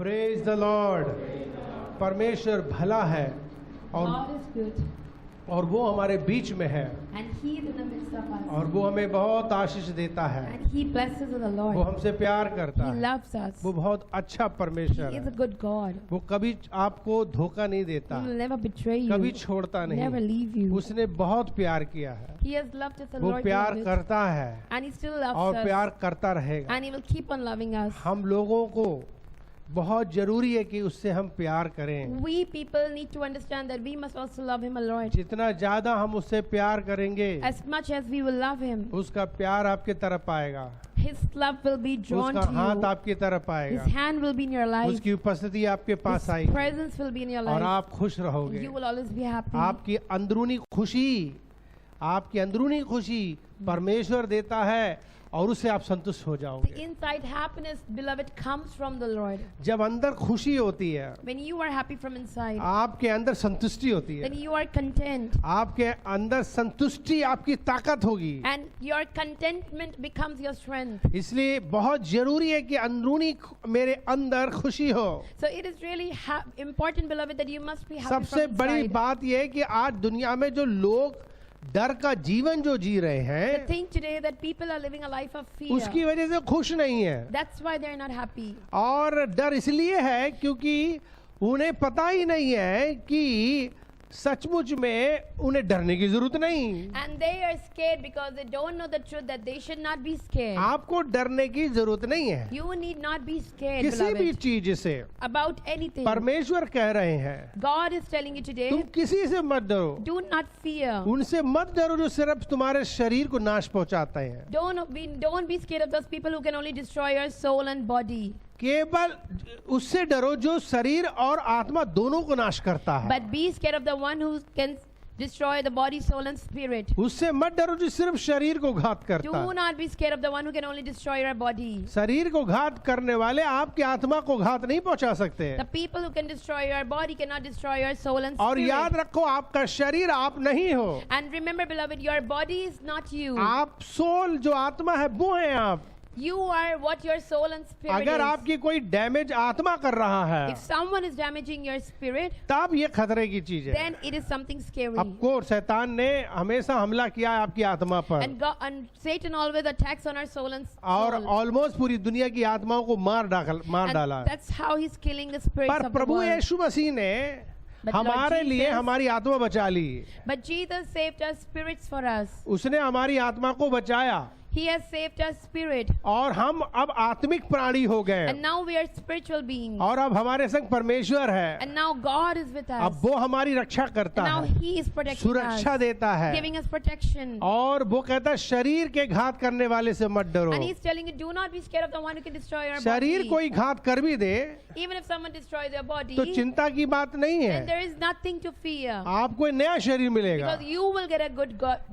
Praise the Lord. परमेश्वर भला है God is good, और वो हमारे बीच में है and He is in the midst of us, और वो हमें बहुत आशीष देता है। and He blesses us a वो lot. हमसे प्यार करता He है। loves us. वो बहुत अच्छा परमेश्वर He is है। a good God. वो कभी आपको धोखा नहीं He देता, will never betray you, कभी छोड़ता never नहीं। leave you. उसने बहुत प्यार किया है, He has loved us a वो lot, प्यार beloved, करता है and He still loves और us, प्यार करता रहेगा। and He will keep on loving us. हम लोगों को बहुत जरूरी है कि उससे हम प्यार करें। We people need to understand that we must also love Him a lot. जितना ज्यादा हम उससे प्यार करेंगे, As much as we will love Him, उसका प्यार आपके तरफ आएगा, His love will be drawn उसका to हाथ you. आपकी तरफ His आएगा, hand will be in your life. उसकी उपस्थिति आपके पास His आएगी presence will be in your और life. आप खुश रहोगे। You will always be happy. आपकी अंदरूनी खुशी परमेश्वर देता है और उससे आप संतुष्ट हो The जाओगे। inside happiness, beloved, comes from the Lord. जब अंदर खुशी होती है, When you are happy from inside, आपके अंदर संतुष्टि होती है, then you are content. आपके अंदर संतुष्टि आपकी ताकत होगी। And your contentment becomes your strength. इसलिए बहुत जरूरी है कि अंदरूनी मेरे अंदर खुशी हो। So it is really important, beloved, that you must be happy सबसे from बड़ी inside. बात यह है कि आज दुनिया में जो लोग डर का जीवन जो जी रहे The हैं, thing today that people are living a life of fear. उसकी वजह से खुश नहीं है। That's why they're not happy. और डर इसलिए है क्योंकि उन्हें पता ही नहीं है कि सचमुच में उन्हें डरने की जरूरत नहीं। And they are scared because they don't know the truth that they should not be scared. आपको डरने की जरूरत नहीं है You need not be scared, किसी भी beloved, चीज से। about anything. परमेश्वर कह रहे हैं God is telling you today, तुम किसी से मत डरो, do not fear. उनसे मत डरो जो सिर्फ तुम्हारे शरीर को नाश पहुंचाते हैं। Don't be scared of those people who can only destroy your soul and body. केवल उससे डरो जो शरीर और आत्मा दोनों को नाश करता है। But be scared of the one who can destroy the body, soul and spirit. उससे मत डरो जो सिर्फ शरीर को घात करता Do है। not be scared of the one who can only destroy your body. शरीर को घात करने वाले आपकी आत्मा को घात नहीं पहुंचा सकते। The people who can destroy your body cannot destroy your soul and और spirit. याद रखो आपका शरीर आप नहीं हो, And remember, beloved, your body is not you. आप सोल जो आत्मा है वो है आप। You are what your soul and spirit अगर is. आपकी कोई डैमेज आत्मा कर रहा है If someone is damaging your spirit, तब ये खतरे की चीज है। then it is something scary. अब कोर्स शैतान ने हमेशा हमला किया है आपकी आत्मा पर And Satan always attacks on our soul and और soul. ऑलमोस्ट पूरी दुनिया की आत्माओं को मार डाला And है। that's how he's killing the spirits पर of the प्रभु world. यीशु मसीह ने But Lord हमारे लिए Jesus- हमारी आत्मा बचा ली। But Jesus saved our spirits for us. उसने हमारी आत्मा को बचाया He has saved our spirit. और हम अब आत्मिक प्राणी हो गए And now we are spiritual beings. और अब हमारे संग परमेश्वर है। And now God is with us. अब वो हमारी रक्षा करता And now है, He is protecting सुरक्षा us, देता है giving us protection. और वो कहता है शरीर के घात करने वाले से मत डरो। And He's telling you, do not be scared of the one who can destroy your शरीर body. कोई घात कर भी दे Even if someone destroys your body, तो चिंता की बात नहीं then है, there is nothing to fear. आपको एक नया शरीर मिलेगा। Because you will get a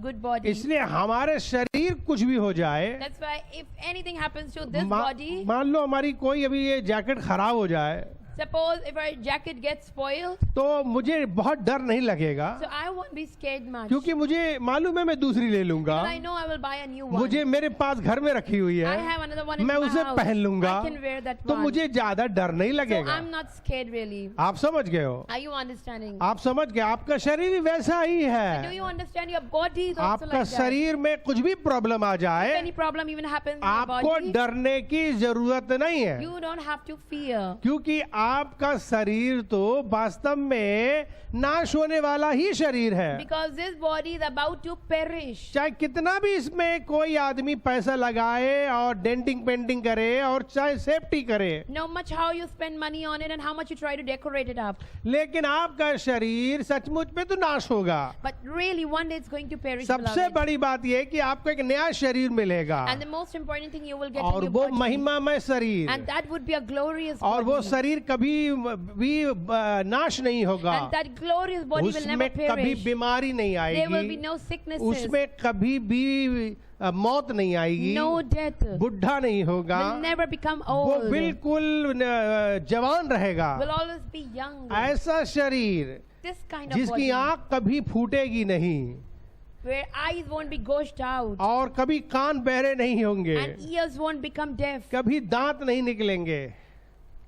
good body. इसलिए हमारे शरीर कुछ भी हो जाए, That's why if anything happens to this मा- body, मान लो हमारी कोई अभी ये जैकेट खराब हो जाए suppose if our jacket gets spoiled, तो मुझे बहुत डर नहीं लगेगा so I won't be scared much. क्योंकि मुझे मालूम है मैं दूसरी ले लूंगा। Because I know I will buy a new one. मुझे मेरे पास घर में रखी हुई I है, have another one in मैं my उसे house. पहन लूंगा, I can wear that तो one. मुझे ज्यादा डर नहीं So लगेगा। I'm not scared really. आप समझ गए हो? Are you understanding? आप समझ गए, आपका शरीर भी वैसा ही Do है। you understand? Your body is also आपका like that. शरीर में कुछ भी प्रॉब्लम आ If जाए, any problem even happens in your आपको body, डरने की जरूरत नहीं है, you don't have to fear. क्योंकि आपका शरीर तो वास्तव में नाश होने वाला ही शरीर है। Because this body is about to perish. चाहे कितना भी इसमें कोई आदमी पैसा लगाए और डेंटिंग पेंटिंग करे और चाहे सेफ्टी करे, No much how you spend money on it and how much you try to decorate it up. लेकिन आपका शरीर सचमुच में तो नाश होगा। But really one day it's going to perish, सबसे beloved. बड़ी बात यह है कि आपको एक नया शरीर मिलेगा And the most important thing, you will get a और new वो body. महिमामय शरीर, And that would be a glorious और वो body. शरीर कभी भी नाश नहीं होगा, And that glorious body will never उसमें कभी perish. बीमारी नहीं There will be आएगी, no sicknesses, उसमें कभी भी मौत नहीं आएगी, no death, बुढ़ा नहीं होगा, will never become वो old, बिल्कुल जवान रहेगा। will always be young. ऐसा शरीर This kind of जिसकी body, आंख कभी फूटेगी नहीं where eyes won't be gouged out, और कभी कान बहरे नहीं होंगे, and ears won't become deaf, कभी दांत नहीं निकलेंगे,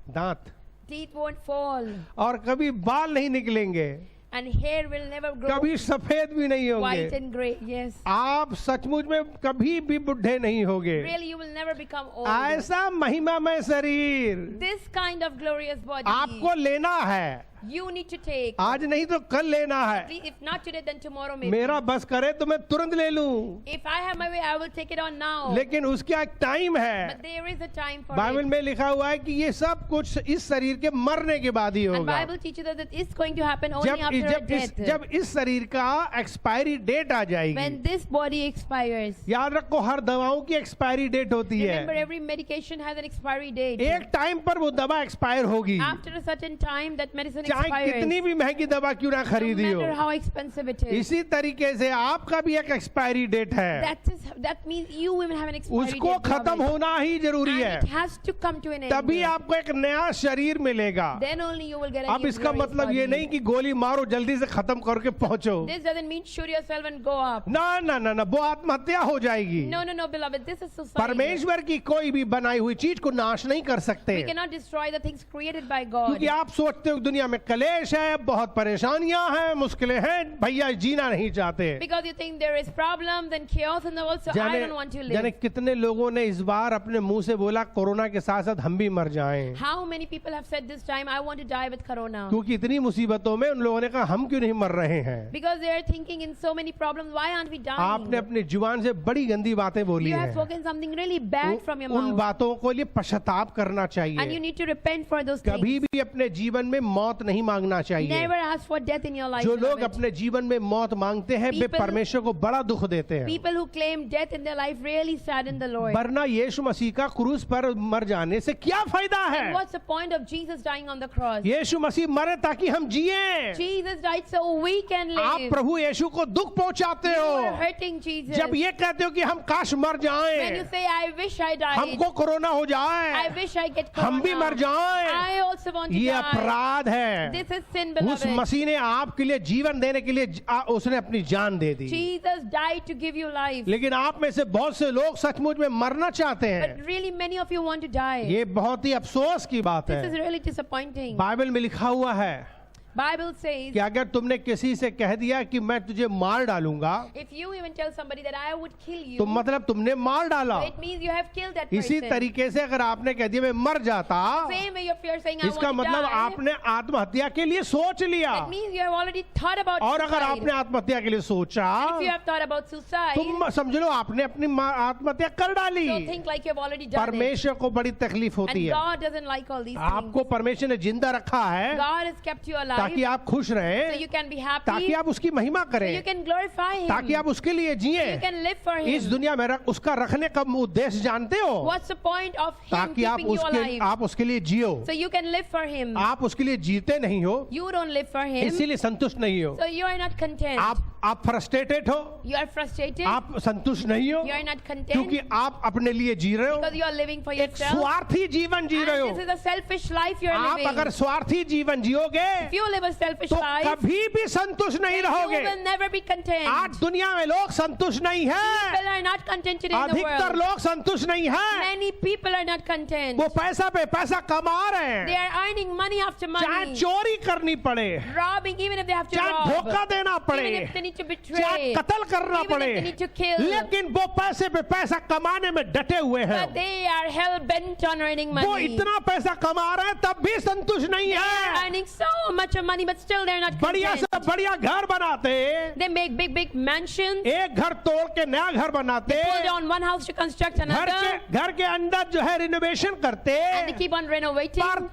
दांत teeth won't fall, और कभी बाल नहीं निकलेंगे, and hair will never grow कभी सफेद भी नहीं white होंगे, and gray. Yes. आप सचमुच में कभी भी बुढ़े नहीं होगे। Really, you will never become old. ऐसा महिमामय शरीर This kind of glorious body आपको लेना है, you need to take. आज नहीं तो कल लेना है। Please, if not today, then tomorrow maybe. मेरा बस करे तो मैं तुरंत ले लूं, If I have my way, I will take it on now. लेकिन उसका एक टाइम But है। there is a time for Bible it. में लिखा हुआ है कि ये सब कुछ इस शरीर के मरने के बाद ही And होगा। Bible teaches us that it's going to happen only जब after जब a इस death. जब इस शरीर का एक्सपायरी डेट आ When जाएगी, this body expires. याद रखो हर दवाओं की एक्सपायरी डेट होती Remember, है। every medication has an expiry date. एक टाइम पर वो दवा एक्सपायर होगी, After a certain time, that medicine चाहे expires. कितनी भी महंगी दवा क्यों ना No खरीदी matter हो। how expensive it is. इसी तरीके से आपका भी एक एक्सपायरी डेट है, That means you will have an expiry उसको date. खत्म beloved. होना ही जरूरी And है, it has to come to an end. तभी आपको एक नया शरीर मिलेगा। Then only you will get a अब new इसका glorious मतलब ये body. नहीं कि गोली मारो जल्दी से खत्म करके पहुंचो, This doesn't mean shoot yourself and go up. ना ना ना ना, वो आत्महत्या हो जाएगी। No, no, no, beloved. This is society. परमेश्वर की कोई भी बनाई हुई चीज को नाश नहीं कर सकते, We cannot destroy the things created by God. क्योंकि आप सोचते हो दुनिया में कलेश है, बहुत परेशानियां हैं, मुश्किलें हैं, भैया जीना नहीं चाहते। Because you think there is problems and chaos in the world, so I जाने don't want to जाने live. कितने लोगों ने इस बार अपने मुंह से बोला कोरोना के साथ साथ हम भी मर जाएं, How many people have said this time, I want to die with corona? क्योंकि इतनी मुसीबतों में उन लोगों ने कहा हम क्यों नहीं मर रहे हैं। Because they are thinking in so many problems, why aren't we dying? आपने अपनी जुबान से बड़ी गंदी बातें बोली You have हैं, spoken something really bad from your उन mouth. बातों को लिए पश्चाताप करना And you चाहिए। need to repent for those कभी things. भी अपने जीवन में मौत नहीं मांगना चाहिए। Never ask for death in your life. जो लोग beloved. अपने जीवन में मौत मांगते हैं वे People- परमेश्वर को बड़ा दुख देते हैं, People who claim death in their life really sadden the Lord. वरना यीशु मसीह का क्रूस पर मर जाने से क्या फायदा And है। what's the point of Jesus dying on the cross? यीशु मसीह मरे ताकि हम जिए। Jesus died so we can आप live. प्रभु यीशु को दुख पहुंचाते You are हो hurting Jesus. जब ये कहते हो कि हम काश मर When you जाएं, say, I wish I died. हमको कोरोना हो I जाए, wish I get हम भी मर corona. जाएं, I also want to ये die. अपराध है। This is sin, उस beloved. मसीह ने आपके लिए जीवन देने के लिए उसने अपनी जान दे दी, Jesus died to give you life. लेकिन आप में से बहुत से लोग सचमुच में मरना चाहते हैं। But really many of you want to die. ये बहुत ही अफसोस की बात This is है। really disappointing. बाइबल में लिखा हुआ है Bible says, कि अगर तुमने किसी से कह दिया कि मैं तुझे मार डालूंगा, if you even tell somebody that I would kill you, तो मतलब तुमने मार डाला। it means you have killed that इसी person. तरीके से अगर आपने कह दिया मैं मर जाता, Same way if you're saying I इसका want to मतलब die, आपने आत्महत्या के लिए सोच लिया। that means you have already thought about और अगर suicide. आपने आत्महत्या के लिए सोचा, If you have thought about suicide, तुम समझ लो आपने अपनी आत्महत्या कर डाली। so think like you have already done it. परमेश्वर को बड़ी तकलीफ होती And है। God doesn't like all these things. आपको परमेश्वर ने जिंदा रखा है God has kept you alive ताकि आप खुश so रहें, you can be happy, ताकि आप उसकी महिमा so करें, you can glorify Him, ताकि आप उसके लिए so you जिए। can live for इस Him. दुनिया में उसका रखने का उद्देश्य जानते हो, What's the point of Him ताकि आप keeping you alive? उसके लिए जियो। So you can live for Him. आप उसके लिए जीते नहीं हो, You don't live for Him, इसीलिए संतुष्ट नहीं हो। so you are not content. आप फ्रस्ट्रेटेड हो, You are frustrated. आप संतुष्ट नहीं हो, You are not content क्योंकि आप अपने लिए जी रहे हो, because you are living for एक yourself. स्वार्थी जीवन जी रहे And this हो। is a selfish life you are आप living. अगर स्वार्थी जीवन जियोगे If you live a selfish तो life, कभी भी संतुष्ट नहीं you रहोगे। will never be content. आज दुनिया में लोग संतुष्ट नहीं है, People are not contented in the अधिकतर world. लोग संतुष्ट नहीं है। Many people are not content. वो पैसा पे पैसा कमा रहे They हैं, are earning money after चाहे money, चोरी करनी पड़े, robbing even if they have to चाहे rob, धोखा देना even पड़े, if they need to चाहे betray, कत्ल करना even if they पड़े, need to kill. लेकिन वो पैसे पे पैसा कमाने में डटे हुए हैं। But they are hell bent on earning वो money. इतना पैसा कमा रहे हैं तब भी संतुष्ट नहीं They are है। earning so much of money, but still they're not बढ़िया content. से बढ़िया घर बनाते, They make big mansions. एक घर तोड़ के नया घर बनाते, Pull down one house to construct another, घर के अंदर जो है रिनोवेशन करते, and they keep on renovating.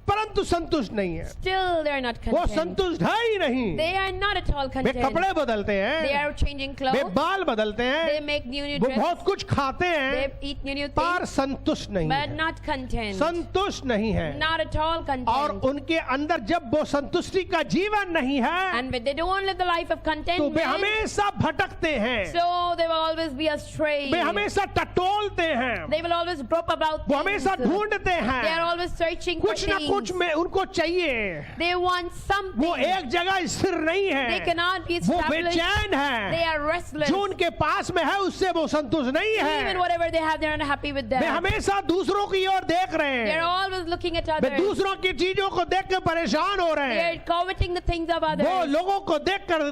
परंतु संतुष्ट नहीं है। Still, they're not वो content. संतुष्ट है ही नहीं। They are not at all way content. कपड़े बदलते They हैं, are changing वे clothes. बाल बदलते They हैं, make new वो dresses. बहुत कुछ खाते They हैं, eat new पर things, संतुष्ट नहीं but है। not content. संतुष्ट नहीं है। Not at all और content. उनके अंदर जब वो संतुष्टि का जीवन नहीं है, And when they don't live the life of तो वे contentment, हमेशा भटकते हैं, so they will always be astray. वे हमेशा टटोलते हैं, They will always grope about वो हमेशा things. ढूंढते They are हैं, always searching for कुछ ना things. कुछ में उनको चाहिए, They want something. वो एक जगह स्थिर नहीं They है, cannot be वो established. बेचैन They है, are restless. जो उनके पास में है उससे वो संतुष्ट नहीं Even है। whatever they have, they're not happy with way that. हमेशा दूसरों की ओर देख रहे They're हैं, always looking at way others. दूसरों की चीजों को देख कर परेशान हो रहे They're हैं, coveting the things of वो others. लोगों को देखकर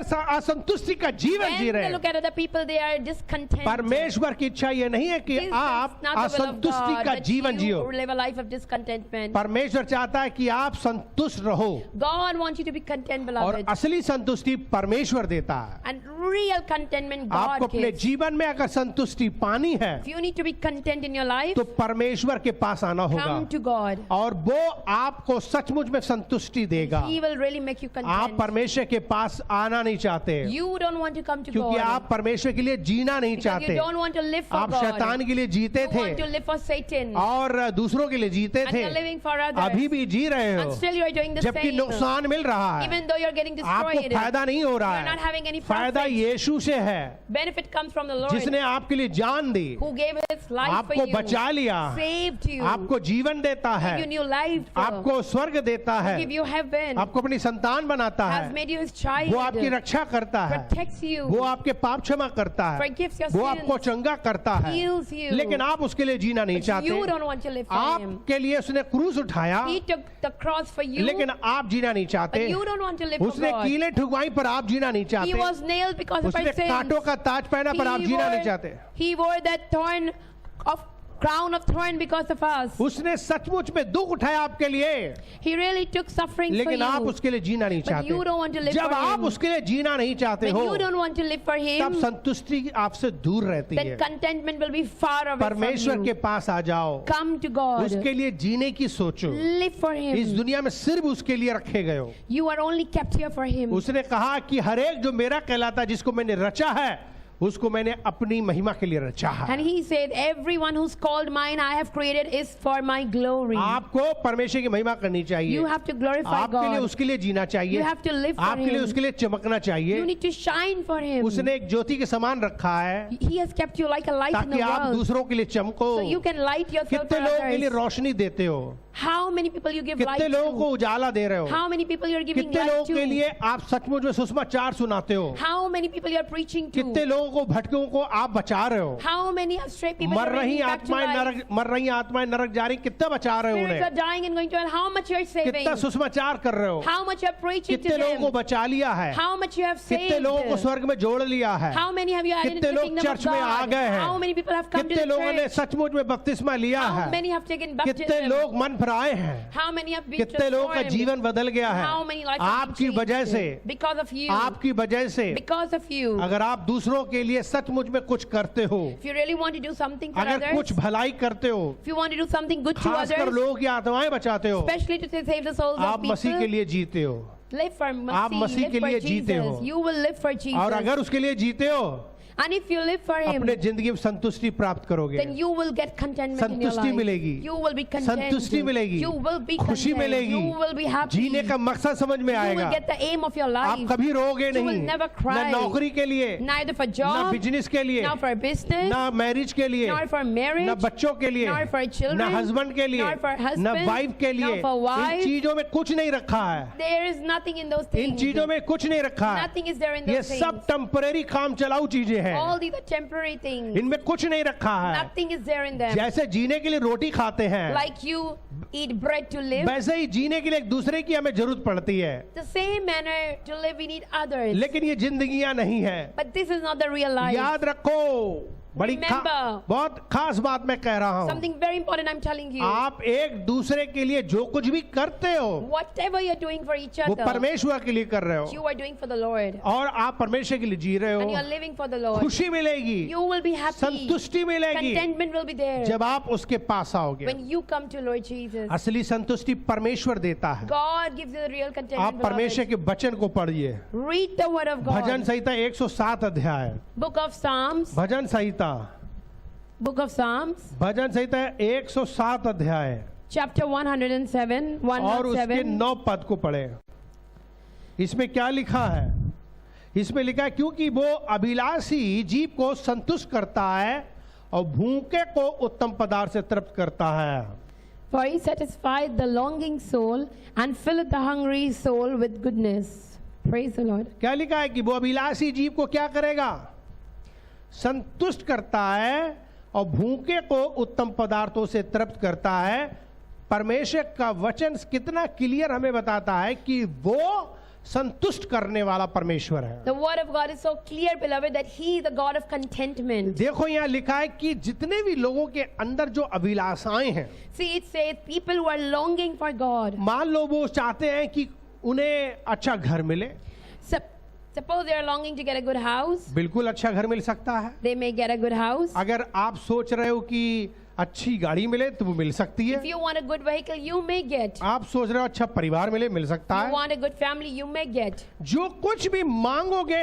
असंतुष्टि का जीवन जी When रहे they हैं। look at other people, they are discontent. परमेश्वर की इच्छा ये नहीं है कि This is आप not the will of असंतुष्टि God, का that जीवन जियो। you live a life of discontentment. परमेश्वर चाहता है कि आप संतुष्ट रहो, God wants you to be content, और beloved. असली संतुष्टि परमेश्वर देता है। And real contentment आपको God अपने gives. जीवन में अगर संतुष्टि पानी है If you need to be content in your life, तो परमेश्वर के पास आना होगा, come to God. और वो आपको सचमुच में संतुष्टि देगा। He will really make you आप content. परमेश्वर के पास आना नहीं चाहते, You don't want to come to क्योंकि God. आप परमेश्वर के लिए जीना नहीं Because you चाहते। don't want to live for आप God. शैतान के लिए जीते You want to थे live for Satan. और दूसरों के लिए जीते And थे, you're living for others. अभी भी जी रहे And हो, still you are doing the जबकि same. नुकसान मिल रहा है, Even though you're getting आपको destroyed. फायदा नहीं हो रहा You're not having है। any फायदा profit. यीशु से है, Benefit comes from the Lord, जिसने आपके लिए जान दी, who gave his life for आपको you, बचा लिया, saved you, आपको जीवन देता है, give you new life, आपको स्वर्ग देता है, give you heaven, आपको अपनी संतान बनाता has है, made you his child, वो आपकी रक्षा करता है, protects you, वो आपके पाप क्षमा करता है, forgives your वो sins, आपको चंगा करता है, heals you. लेकिन आप उसके लिए जीना नहीं But you चाहते। don't want to live for him. आपके लिए उसने क्रूस उठाया, He took the cross for you, लेकिन आप जीना नहीं but चाहते। you don't want to live for उसने God. कीलें ठुकवाई पर आप जीना नहीं He चाहते। was nailed because of उसने our sins. कांटों का ताज पहना पर आप जीना नहीं चाहते। He wore that crown of thorn because of us. उसने सचमुच में दुख उठाया आपके लिए, He really took suffering for लेकिन आप you. उसके लिए जीना नहीं But you don't want to चाहते। live जब for आप him. उसके लिए जीना नहीं चाहते When हो, you don't want to live for तब him, संतुष्टि आपसे दूर रहती then है। contentment will be far away परमेश्वर from के you. पास आ जाओ, Come to God. उसके लिए जीने की सोचो। Live for इस him. दुनिया में सिर्फ उसके लिए रखे गए हो। You are only kept here for him. उसने कहा कि हर एक जो मेरा कहलाता है, जिसको मैंने रचा है, उसको मैंने अपनी महिमा के लिए रचा है। And he said, everyone who's called mine I have created is for my glory. आपको परमेश्वर की महिमा करनी चाहिए, You have to glorify आपके लिए God. उसके लिए जीना चाहिए, You have to live for आपके लिए him. उसके लिए चमकना You चाहिए। need to shine for him. उसने एक ज्योति के समान रखा है He has kept you like a light in ताकि the आप world. दूसरों के लिए चमको। So you can light yourself for कितने लोगों के लिए others. रोशनी देते हो, How many people you give light कितने लोगों को to? उजाला दे रहे हो, How many people you're giving कितने light लोगों के to? लिए आप सचमुच में सुसमाचार सुनाते हो, How many people you're preaching कितने to? लोगों को भटकों को आप बचा रहे हो। How many have straight people मर you're रही bringing back to आत्माएं life? नरक, मर रही आत्माएं नरक जा रही, कितना बचा रहे हो Spirits are उन्हें, dying and going to hell. How much you're saving? कितना सुसमाचार कर रहे हो, How much you're preaching to कितने लोगों को them? बचा लिया है, How much you have कितने saved? लोगों को स्वर्ग में जोड़ लिया है, How many have you added into कितने the लोग kingdom of चर्च में आ God? गए हैं, How many people have come to कितने the लोगों ने church? सचमुच में बपतिस्मा लिया How है, many have taken कितने baptism? लोग मन भराए हैं, How many have been कितने लोगों का transformed? जीवन बदल गया है How many lives have आपकी been वजह changed? से, Because of you. आपकी वजह से। Because of you. अगर आप दूसरों के लिए सचमुच में कुछ करते हो, If you really want to do something for अगर others, कुछ भलाई करते हो, if you want to do something good to खासकर others, लोगों की आत्माएं बचाते हो, especially to save the souls आप of मसीह के people, लिए जीते हो। live for आप मसीह Live के for लिए जीते हो। Jesus. You will live for Jesus. और अगर उसके लिए जीते हो, And if you live for Him, अपने जिंदगी में संतुष्टि प्राप्त करोगे, then you will get contentment in your संतुष्टि life. मिलेगी, You will be content. संतुष्टि मिलेगी, You will be खुशी content. मिलेगी, You will be happy. जीने का मकसद समझ में You आएगा। will get the aim of your आप life. कभी रोगे You will नहीं, never न cry. नौकरी के लिए, Neither for न job, बिजनेस के लिए, nor for business, न मैरिज के लिए, nor for marriage, न बच्चों के लिए, nor for children, न हस्बैंड के लिए, nor for न husband, वाइफ के लिए। nor for in wife. चीजों में कुछ नहीं रखा है, there is nothing in those in things. चीजों में कुछ नहीं रखा है। Nothing is there in ये those things. सब टेम्परेरी काम चलाऊ चीजें हैं, All these are temporary things. इनमें कुछ नहीं रखा है। Nothing is there in them. जैसे जीने के लिए रोटी खाते हैं, Like you eat bread to live, वैसे ही जीने के लिए एक दूसरे की हमें जरूरत पड़ती है, the same manner to live we need others. लेकिन ये जिंदगियां नहीं है। But this is not the real life. याद रखो, बड़ी Remember. बहुत खास बात मैं कह रहा हूँ, Something very important I'm telling you. आप एक दूसरे के लिए जो कुछ भी करते हो, Whatever you're doing for each वो other, परमेश्वर के लिए कर रहे हो, you are doing for the Lord. और आप परमेश्वर के लिए जी रहे And you are हो। living for the Lord. खुशी मिलेगी, You will be happy. संतुष्टि मिलेगी Contentment will be there. जब आप उसके पास आओगे। When you come to Lord Jesus. असली संतुष्टि परमेश्वर देता है। God gives you the real contentment. आप परमेश्वर beloved. के वचन को पढ़िए। Read the word of bhajan God. संहिता 107 अध्याय, Book of Psalms. Bhajan Samhita, Book of Psalms. भजन संहिता 107 अध्याय Chapter 107. और उसके 107. 9 पद को पढ़े। इसमें क्या लिखा है? इसमें लिखा है, क्योंकि वो अभिलाषी जीव को संतुष्ट करता है और भूखे को उत्तम पदार्थ से तृप्त करता है। For he satisfied the longing soul and filleth the hungry soul with goodness. Praise the Lord. क्या लिखा है कि वो अभिलाषी जीव को क्या करेगा? संतुष्ट करता है और भूखे को उत्तम पदार्थों से तृप्त करता है। परमेश्वर का वचन कितना क्लियर हमें बताता है कि वो संतुष्ट करने वाला परमेश्वर है। The word of God is so clear, beloved, that he is the God of contentment. देखो यहाँ लिखा है कि जितने भी लोगों के अंदर जो अभिलाषाएं हैं, See, it says people who are longing for God. मान लो वो चाहते हैं कि उन्हें अच्छा घर मिले, Suppose they are longing to get a good house. बिल्कुल अच्छा घर मिल सकता है। They may get a good house. अगर आप सोच रहे हो कि अच्छी गाड़ी मिले तो वो मिल सकती है। If you want a good vehicle, you may get. आप सोच रहे हो अच्छा परिवार मिले, मिल सकता You है। want a good family, you may get. जो कुछ भी मांगोगे,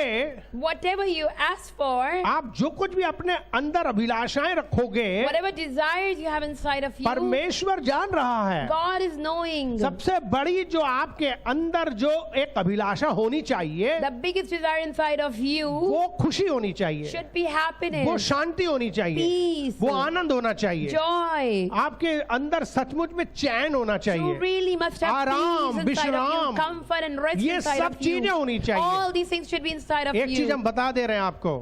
Whatever you ask for, आप जो कुछ भी अपने अंदर अभिलाषाएं रखोगे, whatever desires you have inside of you, परमेश्वर जान रहा है। God is knowing. सबसे बड़ी जो आपके अंदर जो एक अभिलाषा होनी चाहिए, The biggest desire inside of you वो खुशी होनी चाहिए, should be वो happiness, शांति होनी चाहिए, peace, वो आनंद होना चाहिए, joy. आपके अंदर सचमुच में चैन होना You चाहिए, really must have आराम, peace inside of विश्राम, you, comfort and rest ये inside सब of you. चीजें होनी चाहिए। All these things should be inside of एक चीज you. हम बता दे रहे हैं आपको,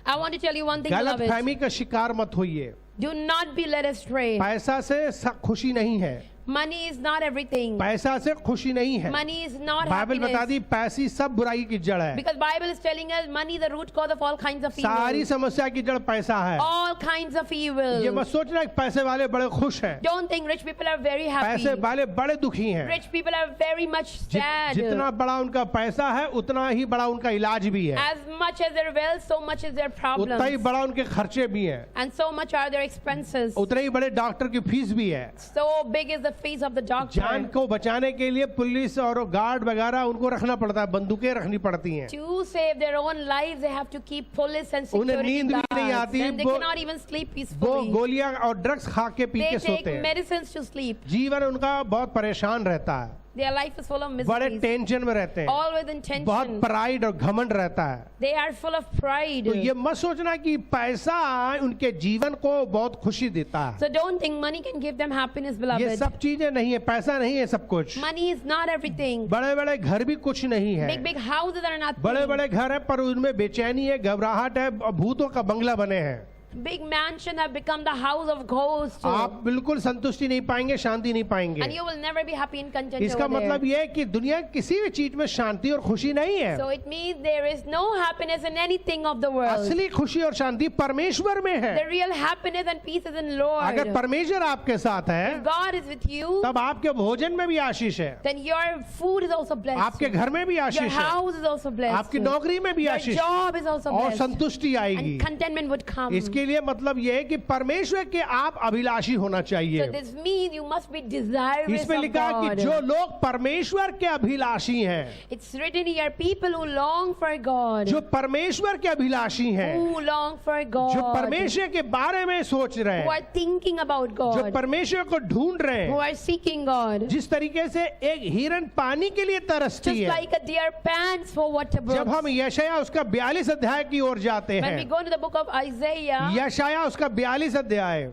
I want to tell you one thing, गलत beloved. फहमी का शिकार मत होइए। Do not be led astray. पैसा से खुशी नहीं है, Money is not everything. पैसा से खुशी नहीं है। Money is not बाइबल बता happiness. दी पैसी सब बुराई की जड़ है, Because Bible is telling us money is the root cause of all kinds of सारी evil. समस्या की जड़ पैसा है। All kinds of ये evil. मत सोचना कि पैसे वाले बड़े खुश हैं, Don't think rich people are very happy. पैसे वाले बड़े दुखी हैं। Rich people are very much sad. जितना बड़ा उनका पैसा है उतना ही बड़ा उनका इलाज भी है, As much as their wealth, so much is their उतना ही problems. बड़ा उनके खर्चे भी हैं, And so much are their expenses. उतने ही बड़े डॉक्टर की फीस भी है। So big is the fees of the doctor. जान को बचाने के लिए पुलिस और गार्ड वगैरह उनको रखना पड़ता है, बंदूकें रखनी पड़ती हैं। To save their own lives, they have to keep police and उन्हें security नींद भी नहीं guards. आती, And they वो- cannot even sleep वो peacefully. गोलियां और ड्रग्स खा के पी They के take सोते हैं, medicines to sleep. जीवन उनका बहुत परेशान रहता है, Their life is full of बड़े miseries. टेंशन में रहते हैं, Always in बहुत tension. प्राइड और घमंड रहता है। They are full of pride. तो ये मत सोचना कि पैसा उनके जीवन को बहुत खुशी देता है, So don't think money can give them happiness, ये beloved. सब चीजें नहीं है, पैसा नहीं है सब कुछ। Money is not everything. बड़े बड़े घर भी कुछ नहीं है, Big houses are nothing. बड़े बड़े घर है पर उनमें बेचैनी है, घबराहट है, और भूतों का बंगला बने हैं। Big mansion have become the house of ghosts. आप बिल्कुल संतुष्टि नहीं पाएंगे, शांति नहीं पाएंगे। And you will never be happy and content इसका over there. मतलब ये है कि दुनिया की किसी भी चीज में शांति और खुशी नहीं है। So it means there is no happiness in anything of the world. असली खुशी और शांति परमेश्वर में है। The real happiness and peace is in Lord. अगर परमेश्वर आपके साथ है If God is with you, तब आपके भोजन में भी आशीष है, then your food is also blessed. आपके घर में भी Your आशीष है, house is also blessed. आपकी नौकरी में भी Your Ashish job is also और blessed. संतुष्टि आएगी। And contentment would come. इसके लिए मतलब ये है कि परमेश्वर के आप अभिलाषी होना So चाहिए। this means you must be desirous इसमें of लिखा है कि God. जो लोग परमेश्वर के अभिलाषी हैं, It's written here, people who long for God. जो परमेश्वर के अभिलाषी हैं, Who long for God. जो परमेश्वर के बारे में सोच रहे Who हैं, are thinking about जो God. परमेश्वर को ढूंढ रहे Who हैं, are seeking God. जिस तरीके से एक हिरन पानी के लिए तरसती Just है। like a deer pants for water जब हम brooks. यशाया उसका 42 अध्याय की ओर जाते When we हैं, go to the book of Isaiah, यशाया उसका 42 अध्याय,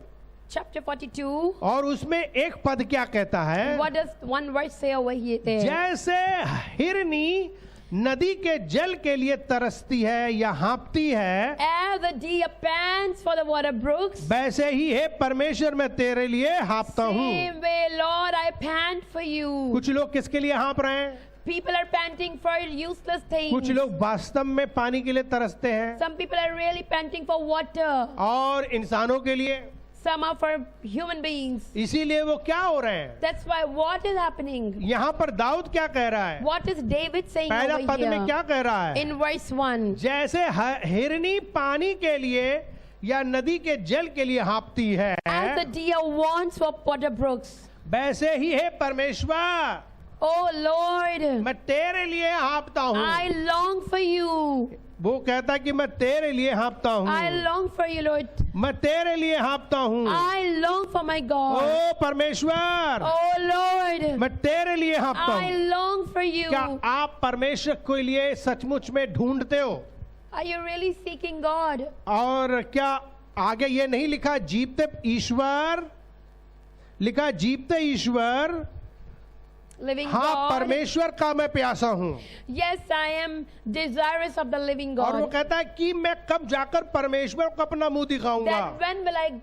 chapter 42, और उसमें एक पद क्या कहता है, what does one verse say over here there? जैसे हिरनी नदी के जल के लिए तरसती है या हाँपती है, As the deer pants for the water brooks, वैसे ही है परमेश्वर मैं तेरे लिए हाँपता हूँ। same way, Lord, I pant for you. कुछ लोग किसके लिए हाँप रहे हैं, People are panting for useless कुछ things. लोग वास्तव में पानी के लिए तरसते हैं, Some people are really panting for water. और इंसानों के लिए, Some are for human beings. इसीलिए वो क्या हो रहे हैं। That's why what is happening? यहाँ पर दाऊद क्या कह रहा है, What is David saying पहला over पद में here? क्या कह रहा है, In verse 1. जैसे हिरनी पानी के लिए या नदी के जल के लिए हाँपती है, As the deer wants for water brooks. वैसे ही है परमेश्वर Oh Lord, मैं तेरे लिए हाँपता हूँ। I long for you. वो कहता है कि मैं तेरे लिए हाँपता हूँ, I long for you, Lord. मैं तेरे लिए हाँपता हूँ। I long for my God. ओ परमेश्वर, Oh Lord, मैं तेरे लिए हाँपता I हूँ। long for you. क्या आप परमेश्वर के लिए सचमुच में ढूंढते हो? Are you really seeking God? और क्या आगे ये नहीं लिखा, जीवते ईश्वर लिखा है, जीवते ईश्वर, living हाँ God. परमेश्वर का मैं प्यासा हूँ। Yes, I am desirous of the living और वो God. कहता है कि मैं कब जाकर परमेश्वर को अपना मुंह दिखाऊंगा। That when will I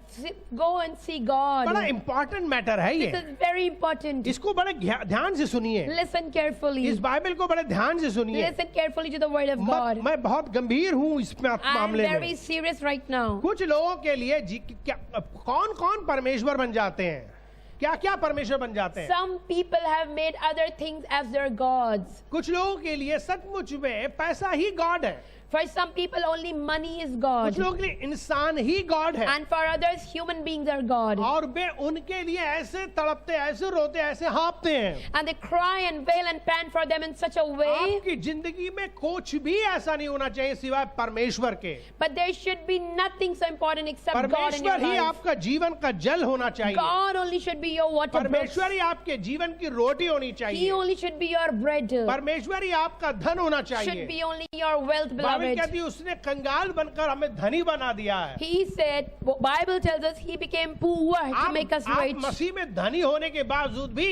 go and see God? बड़ा इंपॉर्टेंट मैटर है This ये, is very important. इसको बड़े ध्यान से सुनिए, Listen carefully. इस बाइबल को बड़े ध्यान से सुनिए। Listen carefully to the word of God. मैं बहुत गंभीर हूँ इस I am मामले very में। serious right now. कुछ लोगों के लिए क्या कौन कौन परमेश्वर बन जाते हैं, क्या क्या परमेश्वर बन जाते हैं। Some people have made other things as their gods. कुछ लोगों के लिए सचमुच में पैसा ही गॉड है, For some people, only money is कुछ God. लोगों के लिए इंसान ही गॉड है, And for others, human beings are God. और वे उनके लिए ऐसे तड़पते, ऐसे रोते, ऐसे हाँपते हैं। And they cry and wail and pant for them in such a way. आपकी जिंदगी में कुछ भी ऐसा नहीं होना चाहिए सिवाय परमेश्वर के। But there should be nothing so important except God in your परमेश्वर ही life. आपका जीवन का जल होना चाहिए, God only should be your water brooks. परमेश्वर ही आपके जीवन की रोटी होनी He चाहिए, only should be your bread. परमेश्वर ही आपका धन होना Should चाहिए। be only your wealth, Bible beloved. कहती है उसने कंगाल बनकर हमें धनी बना दिया है। He said, Bible tells us he became poor to make us आप rich. मसीह में धनी होने के बावजूद भी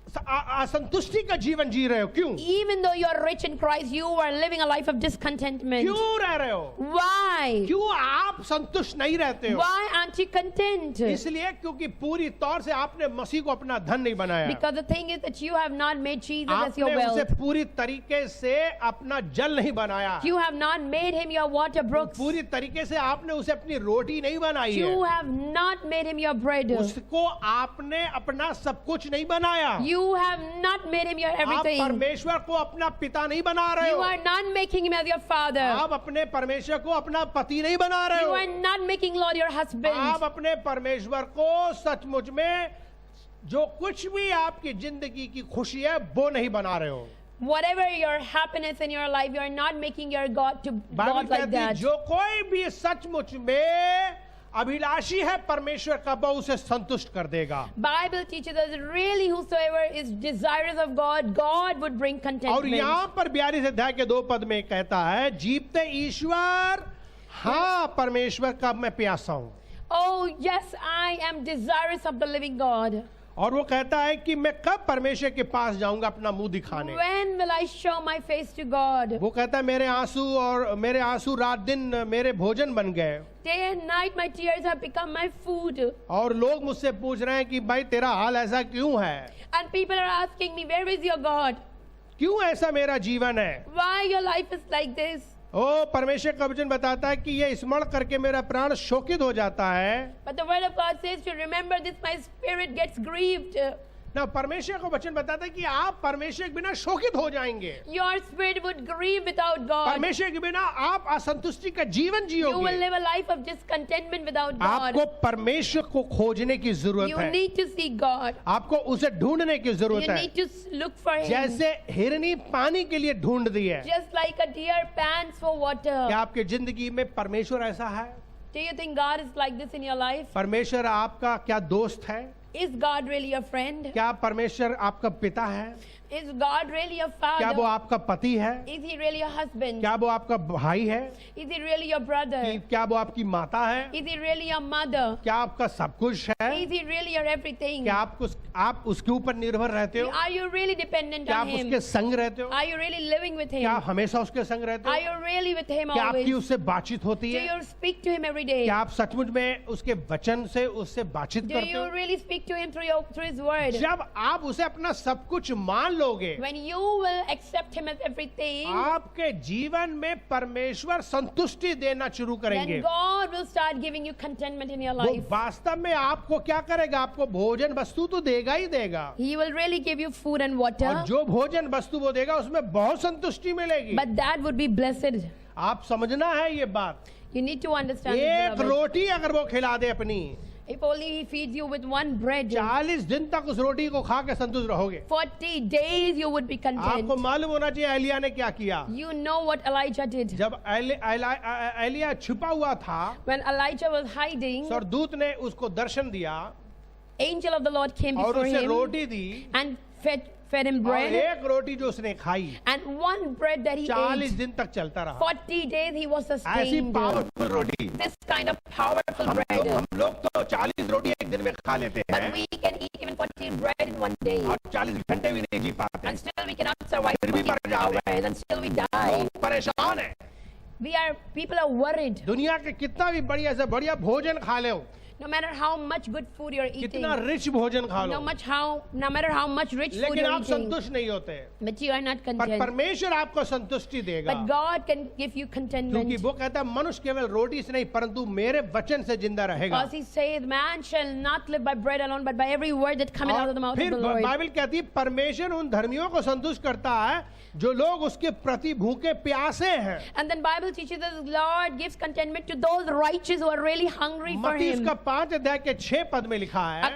असंतुष्टि का जीवन जी रहे हो, क्यों? Even though you are rich in Christ, you are living a life of discontentment. क्यों रह रहे हो? Why? क्यों आप संतुष्ट नहीं रहते हो? Why aren't you content? इसलिए क्योंकि पूरी तौर से आपने मसीह को अपना धन नहीं बनाया, Because the thing is that you have not made Jesus as your आपने उसे wealth. पूरी तरीके से अपना जल नहीं बनाया, You have not made him your water brooks. पूरी तरीके से आपने उसे अपनी रोटी नहीं बनाई You है, have not made him your bread. उसको आपने अपना सब कुछ नहीं बनाया। You have not made him your आप everything. परमेश्वर को अपना पिता नहीं बना रहे You हो, are not making him as your father. आप अपने परमेश्वर को अपना पति नहीं बना रहे You हो, are not making Lord your husband. आप अपने परमेश्वर को सचमुच में जो कुछ भी आपकी जिंदगी की खुशी है वो नहीं बना रहे हो। Whatever your happiness in your life, you are not making your God to Bible God like कहती है that. जो कोई भी सचमुच में अभिलाषी है परमेश्वर का, वो उसे संतुष्ट कर देगा। Bible teaches us really whosoever is desirous of God, God would bring और contentment. यहाँ पर 42 अध्याय के 2 पद में कहता है, जीवते ईश्वर, हाँ परमेश्वर का मैं प्यासा हूं। Oh yes, I am desirous of the living God. और वो कहता है कि मैं कब परमेश्वर के पास जाऊंगा अपना मुंह दिखाने। When will I show my face to God? वो कहता है मेरे आंसू रात दिन मेरे भोजन बन गए, Day and night my tears have become my food. और लोग मुझसे पूछ रहे हैं कि भाई तेरा हाल ऐसा क्यों है, And people are asking me, where is your God? क्यों ऐसा मेरा जीवन है। Why your life is like this? ओ परमेश्वर का वचन बताता है कि ये स्मरण करके मेरा प्राण शोकित हो जाता है। But the word of God says to remember this, my spirit gets grieved. ना परमेश्वर का वचन बताता है कि आप परमेश्वर के बिना शोकित हो जाएंगे, Your spirit would grieve without God. परमेश्वर के बिना आप असंतुष्टि का जीवन You will जियोगे। live a life of discontentment without God. आपको परमेश्वर को खोजने की जरूरत You है, need to see God. आपको उसे ढूंढने की You जरूरत है, need to look for Him. जैसे हिरनी पानी के लिए ढूंढती है। Just like a deer pants for water. क्या आपकी जिंदगी में परमेश्वर ऐसा है? Do you think God is like this in your life? परमेश्वर आपका क्या दोस्त है? Is God really a friend? क्या परमेश्वर आपका पिता है? Is God really a क्या वो father? आपका पति है? Is He really a husband? क्या वो आपका भाई है? Is He really your brother? क्या वो आपकी माता है? Is He really your mother? क्या आपका सब कुछ है? Is He really your everything? क्या आप उसके ऊपर निर्भर रहते हो? Are you really dependent क्या on आप Him? उसके संग रहते हो? Are you really living with Him? क्या आप हमेशा उसके संग रहते Are हो? you really with Him क्या आपकी always? उससे बातचीत होती Do है? you speak to Him every day? क्या आप सचमुच में उसके वचन से उससे बातचीत Do करते you हो? really speak to Him through His word? जब आप उसे अपना सब कुछ मान लोगे, When you will accept Him as everything, आपके जीवन में परमेश्वर संतुष्टि देना शुरू करेंगे। then God will start giving you contentment in your वो life. वास्तव में आपको क्या करेगा? आपको भोजन वस्तु तो देगा ही देगा, He will really give you food and और water, जो भोजन वस्तु वो देगा उसमें बहुत संतुष्टि मिलेगी। but that would be blessed. आप समझना है ये बात। You need to understand this, एक beloved. रोटी अगर वो खिला दे अपनी, If only He feeds you with one bread, 40 दिन तक उस रोटी को खा के संतुष्ट रहोगे। 40 days you would be content. आपको मालूम होना चाहिए एलिया ने क्या किया। You know what Elijah did. जब एलिया छुपा हुआ था, When Elijah was hiding, स्वर्गदूत ने उसको दर्शन दिया angel of the Lord came और before उसे him roti the and fed fed him और bread, एक रोटी जो उसने खाई and one bread that he 40 ate. दिन तक चलता रहा। 40 days he was ऐसी sustained. Powerful roti This kind of powerful bread. हम लोग तो 40 रोटी एक दिन में खा लेते But हैं we can eat even 40 bread in one day. और 40 घंटे भी नहीं जी पाते, And still we cannot survive फिर भी 40 मर जाते hours, and still we die. लोग परेशान है। People are worried. दुनिया के कितना भी बढ़िया से बढ़िया भोजन खा लो, No matter how much good food you're eating, कितना रिच भोजन खा लो, no matter how much rich food लेकिन you're आप eating, संतुष्ट नहीं होते। but you are not पर content. परमेश्वर आपको संतुष्टि देगा, But God can give you क्योंकि contentment. वो कहता है मनुष्य केवल रोटी से नहीं परंतु मेरे वचन से जिंदा रहेगा। Because He says, "Man shall not live by bread alone, but by every word that cometh out of the और mouth of फिर the Lord." बाइबल कहती है परमेश्वर उन धर्मियों को संतुष्ट करता है जो लोग उसके प्रति भूखे प्यासे हैं। And then Bible teaches us Lord gives contentment to those righteous who are really hungry for मत्ती Him. उसका 5 अध्याय के 6 पद में लिखा है,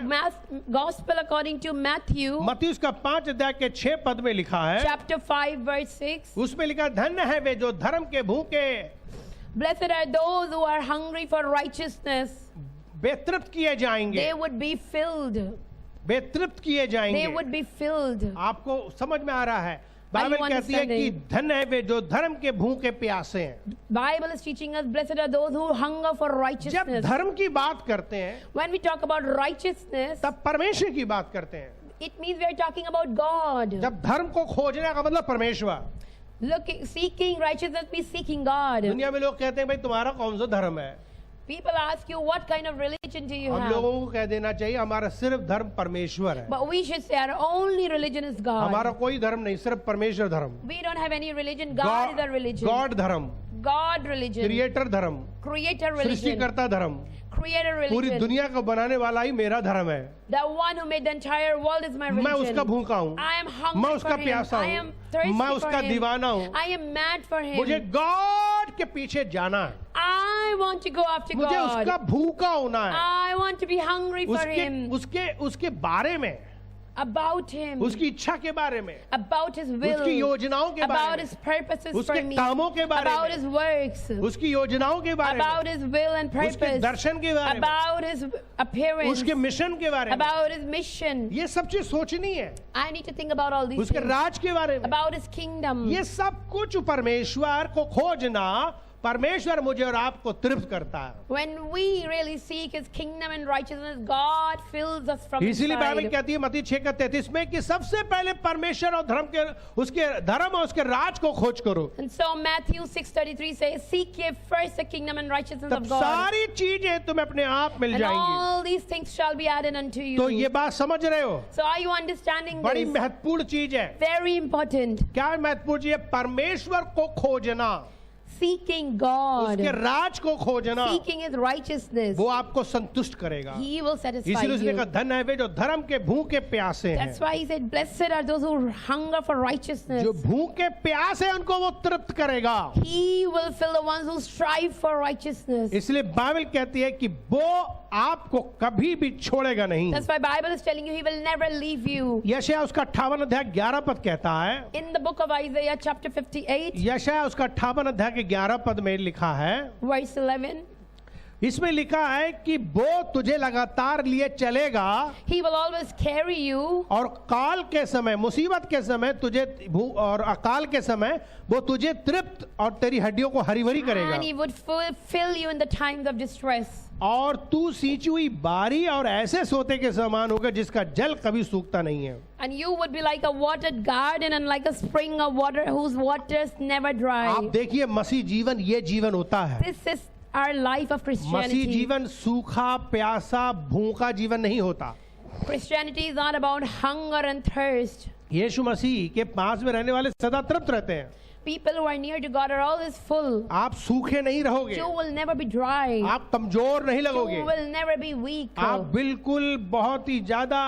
Gospel according to Matthew, मत्ती उसका 5 अध्याय के 6 पद में लिखा है, chapter 5, verse 6. उसमें लिखा धन्य है वे जो धर्म के भूखे Blessed are those who are hungry for righteousness. बेतृप्त किए जाएंगे, They would be filled. बेतृप्त किए They जाएंगे। would be filled. आपको समझ में आ रहा है, Are you बाइबल कहती है कि understanding? धन्य है वे जो धर्म के भूखे प्यासे हैं। Bible is teaching us blessed are those who hunger for जब righteousness. धर्म की बात करते हैं When we talk about righteousness, तब परमेश्वर की बात करते हैं। it means we are talking about God. जब धर्म को खोजने का मतलब परमेश्वर। Seeking righteousness means seeking God. दुनिया में लोग कहते हैं भाई तुम्हारा कौन सा धर्म है, People ask you, what kind of religion do you हम have? लोगों को कह देना चाहिए हमारा सिर्फ धर्म परमेश्वर है, But we should say our only religion is हमारा God. कोई धर्म नहीं, सिर्फ परमेश्वर धर्म, We don't have any religion. God is our religion. God धर्म, God religion. क्रिएटर धर्म, Creator religion. सृष्टिकर्ता धर्म, Creator पूरी religion. दुनिया को बनाने वाला ही मेरा धर्म है। The one who made the entire world is my मैं उसका religion. भूखा हूँ, I am मैं hungry उसका for Him. प्यासा I हूँ, am thirsty मैं for उसका Him. दीवाना हूँ। I am mad for मुझे Him. गॉड के पीछे जाना है, I want to go after मुझे उसका God. भूखा होना है, I want to be hungry for Him. उसके बारे में, About Him. उसकी इच्छा के बारे में, About His will. उसकी योजनाओं के बारे About में, His purposes उसके for me. कामों के बारे About में, His works. उसकी योजनाओं के बारे About में, His will and उसके purpose. दर्शन के बारे में, About His appearance. उसके मिशन के बारे में, About His mission. ये सब चीज सोचनी है, I need to think about all these उसके things. राज के बारे में, About His kingdom. ये सब कुछ परमेश्वर को खोजना परमेश्वर मुझे और आपको तृप्त करता है। When we really seek His kingdom and righteousness, God fills us from इसीलिए बाइबल inside. कहती है मत्ती 6:33 में कि सबसे पहले परमेश्वर और धर्म के उसके धर्म और उसके राज को खोज करो, And so Matthew 6:33 says, "Seek ye first the kingdom and righteousness तब of God, सारी चीजें तुम्हें अपने आप मिल and जाएंगी। all these things shall be added unto you." तो ये बात समझ रहे हो, So are you understanding बड़ी this? महत्वपूर्ण चीज है। Very important. क्या महत्वपूर्ण चीज है? परमेश्वर को खोजना, Seeking God, उसके राज को खोजना, seeking His righteousness, वो आपको संतुष्ट करेगा। He will satisfy इसीलिए उसने कहा you. धन्य है वे जो धर्म के भूखे प्यासे हैं। That's why He said, "Blessed are those who hunger for righteousness." जो भूखे प्यासे हैं उनको वो तृप्त करेगा। He will fill the ones who strive for righteousness. इसलिए बाइबल कहती है कि वो आपको कभी भी छोड़ेगा नहीं। That's why Bible is telling you He will never leave you. यशाया उसका 58 अध्याय 11 पद कहता है, In the book of Isaiah chapter 58, यशाया उसका 58 अध्याय के 11 पद में लिखा है, verse 11, इसमें लिखा है कि वो तुझे लगातार लिए चलेगा He will always carry you, और काल के समय, मुसीबत के समय तुझे और अकाल के समय वो तुझे तृप्त और तेरी हड्डियों को हरी भरी करेगा, and He would fill you in the times of distress. और तू सींची हुई बारी और ऐसे सोते के समान होगा जिसका जल कभी सूखता नहीं है। And you would be like a watered garden and like a spring of water whose waters never dry. आप देखिए मसीह जीवन ये जीवन होता है। This is our life of Masih Christianity. जीवन सूखा प्यासा भूखा जीवन नहीं होता। Christianity is not about hunger and thirst. यीशु मसीह के पास में रहने वाले सदा तृप्त रहते हैं। People who are near to God are always full. आप सूखे नहीं रहोगे, You will never be dry. आप कमजोर नहीं You लगोगे, will never be weak. आप बिल्कुल बहुत ही ज्यादा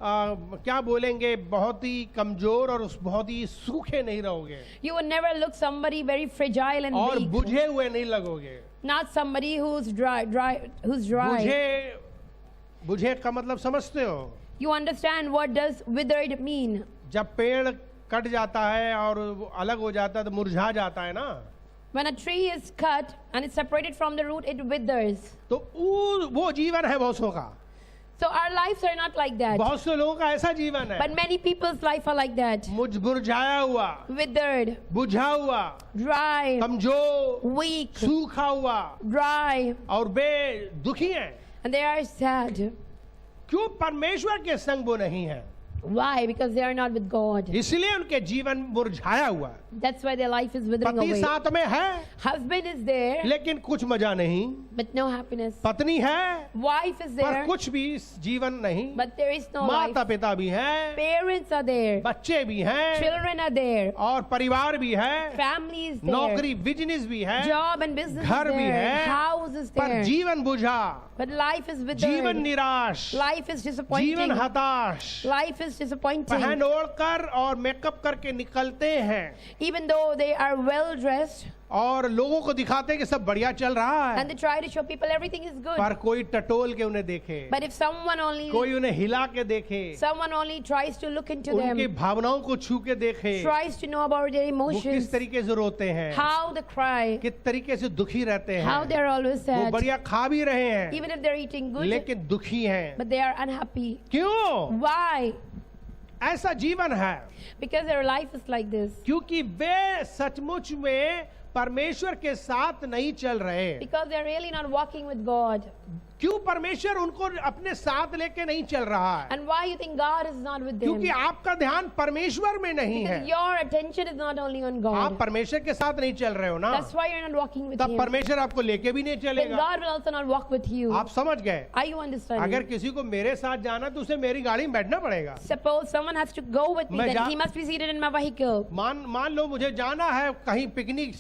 क्या बोलेंगे, बहुत ही कमजोर और बहुत ही सूखे नहीं रहोगे You will never look somebody very fragile and और weak. बुझे हुए नहीं लगोगे। Not somebody who's who's dry. बुझे का मतलब समझते हो? You understand what does withered mean? जब पेड़ कट जाता है और वो अलग हो जाता है तो मुरझा जाता है ना, When a tree is cut and it's separated from the root, it withers. तो वो जीवन है बहुसों का। So our lives are not like that. बहुत से लोगों का ऐसा जीवन है, But many people's life are like that. मुरझाया हुआ, Withered, बुझा हुआ, dry, कमजोर, weak, सूखा हुआ dry, और दुखी हैं। and they are sad. क्यों? परमेश्वर के संग वो नहीं है, Why? Because they are not with God. इसलिए उनके जीवन मुरझाया हुआ। That's why their life is withering पति away. साथ में है Husband is there, लेकिन कुछ मजा नहीं, but no happiness. पत्नी है Wife is पर there, कुछ भी जीवन नहीं, but there is no life. माता पिता भी हैं, Parents are there, बच्चे भी हैं children are there, और परिवार भी है, family is there, नौकरी बिजनेस भी है, job and business is घर भी there, है, house is पर there, जीवन बुझा, but life is जीवन withered. निराश, Life is जीवन disappointing. हताश, Life is disappointing. पहन ओढ़ कर और मेकअप करके निकलते हैं Even though they are well dressed और लोगों को दिखाते हैं कि सब बढ़िया चल रहा है, and they try to show people everything is good. पर कोई टटोल के उन्हें देखे, But if someone कोई उन्हें हिला के देखे, only tries to look into उनकी them, भावनाओं को छू के देखे, tries to know about their वो किस emotions, तरीके से रोते हैं, how they cry, किस तरीके से दुखी रहते how हैं, they are always वो sad, बढ़िया खा भी रहे हैं even if they're eating good, लेकिन दुखी हैं। but they are unhappy. क्यों? Why? ऐसा जीवन है Because their life is like this. क्योंकि वे सचमुच में परमेश्वर के साथ नहीं चल रहे। Because they're really not walking with God. क्यों परमेश्वर उनको अपने साथ लेके नहीं चल रहा है? And why you think God is not with them? क्योंकि आपका ध्यान परमेश्वर में नहीं है, Because your attention is not only on आप God. परमेश्वर के साथ नहीं चल रहे हो ना, That's why you're not walking with तब Him. परमेश्वर आपको लेके भी नहीं Then चलेगा। God will also not walk with you. आप समझ गए? Are you understanding? अगर किसी को मेरे साथ जाना तो उसे मेरी गाड़ी में बैठना पड़ेगा। Suppose someone has to go with me, मैं then जा- he must be seated in my vehicle. मान लो मुझे जाना है कहीं पिकनिक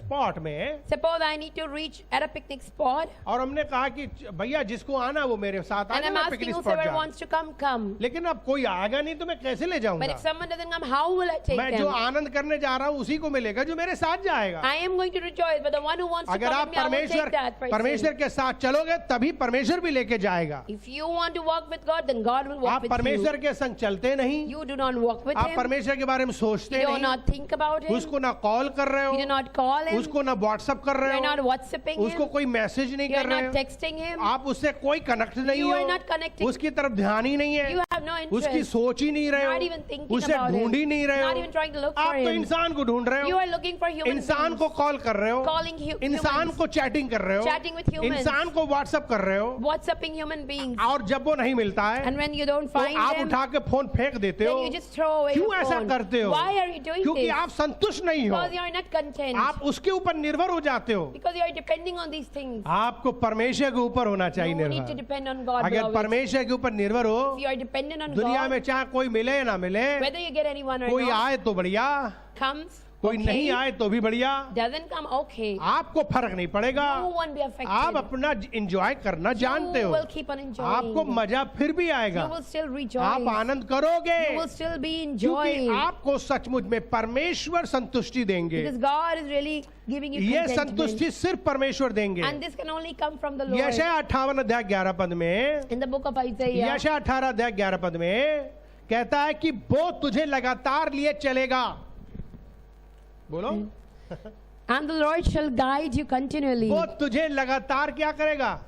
स्पॉट में Suppose I need to reach at a picnic spot, और हमने कहा कि भैया जिसको आना वो मेरे साथ and I'm आना, asking पिकनिक स्पॉट whoever जा। wants to come, come. लेकिन अब कोई आएगा नहीं तो मैं कैसे ले But जाऊंगा? if someone doesn't come, how will I take मैं जो them? आनंद करने जा रहा हूँ उसी को मिलेगा जो मेरे साथ जाएगा। I am going to rejoice, but the one who wants to अगर come आप with me, I will take that person. परमेश्वर के साथ चलोगे तभी परमेश्वर भी लेके जाएगा। If you want to walk with God, then God will walk आप with परमेश्वर you. के संग चलते नहीं, You do not walk with आप Him. परमेश्वर के बारे में सोचते You do नहीं, not think about Him. उसको ना कॉल कर रहे You do हो, not call Him. उसको ना व्हाट्सएप कर You रहे are not हो, WhatsApping उसको Him. कोई मैसेज नहीं You are कर रहे not हो, texting Him. आप उससे कोई कनेक्ट नहीं You are हो, not connecting. उसकी तरफ ध्यान ही नहीं है, You have no उसकी interest. सोच ही नहीं रहे Not even हो, thinking उसे about ढूंढ ही Him. नहीं रहे Not even हो, trying to look for आप तो Him. इंसान को ढूंढ रहे You हो, are looking for human इंसान beings. को कॉल कर रहे हो, Calling इंसान humans. को चैटिंग कर रहे हो, Chatting with humans. इंसान को व्हाट्सएप कर रहे हो, WhatsApping human beings. और जब वो नहीं मिलता है And when you don't तो find आप them, उठा के फोन फेंक देते then हो। you just throw away क्यों your ऐसा phone. करते हो? Why are you doing क्योंकि this? आप संतुष्ट नहीं हो, Because you are not content. आप उसके ऊपर निर्भर हो जाते हो। Because you are depending on these things. आपको परमेश्वर के ऊपर होना चाहिए You need to निर्भर। depend on God. अगर beloved. परमेश्वर के ऊपर निर्भर हो, If you are dependent on दुनिया God, में चाहे कोई मिले या ना मिले, whether you get anyone or कोई not, आए तो बढ़िया, comes, कोई okay. नहीं आए तो भी बढ़िया, Doesn't come, okay. आपको फर्क नहीं पड़ेगा। You won't be affected. आप अपना एंजॉय करना जानते You हो, will keep on enjoying. आपको मजा फिर भी आएगा, You will still rejoice. आप आनंद करोगे, You will still be क्योंकि enjoying. आपको सचमुच में परमेश्वर संतुष्टि देंगे। Because God is really giving you ये contentment. संतुष्टि सिर्फ परमेश्वर देंगे। And this can only come from the Lord. यशायाह 58 अध्याय 11 पद में, In the book of Isaiah, यशायाह 18 अध्याय 11 पद में कहता है कि वो तुझे लगातार लिए चलेगा। बोलो, and the Lord shall guide you continually. वो तुझे लगातार क्या करेगा?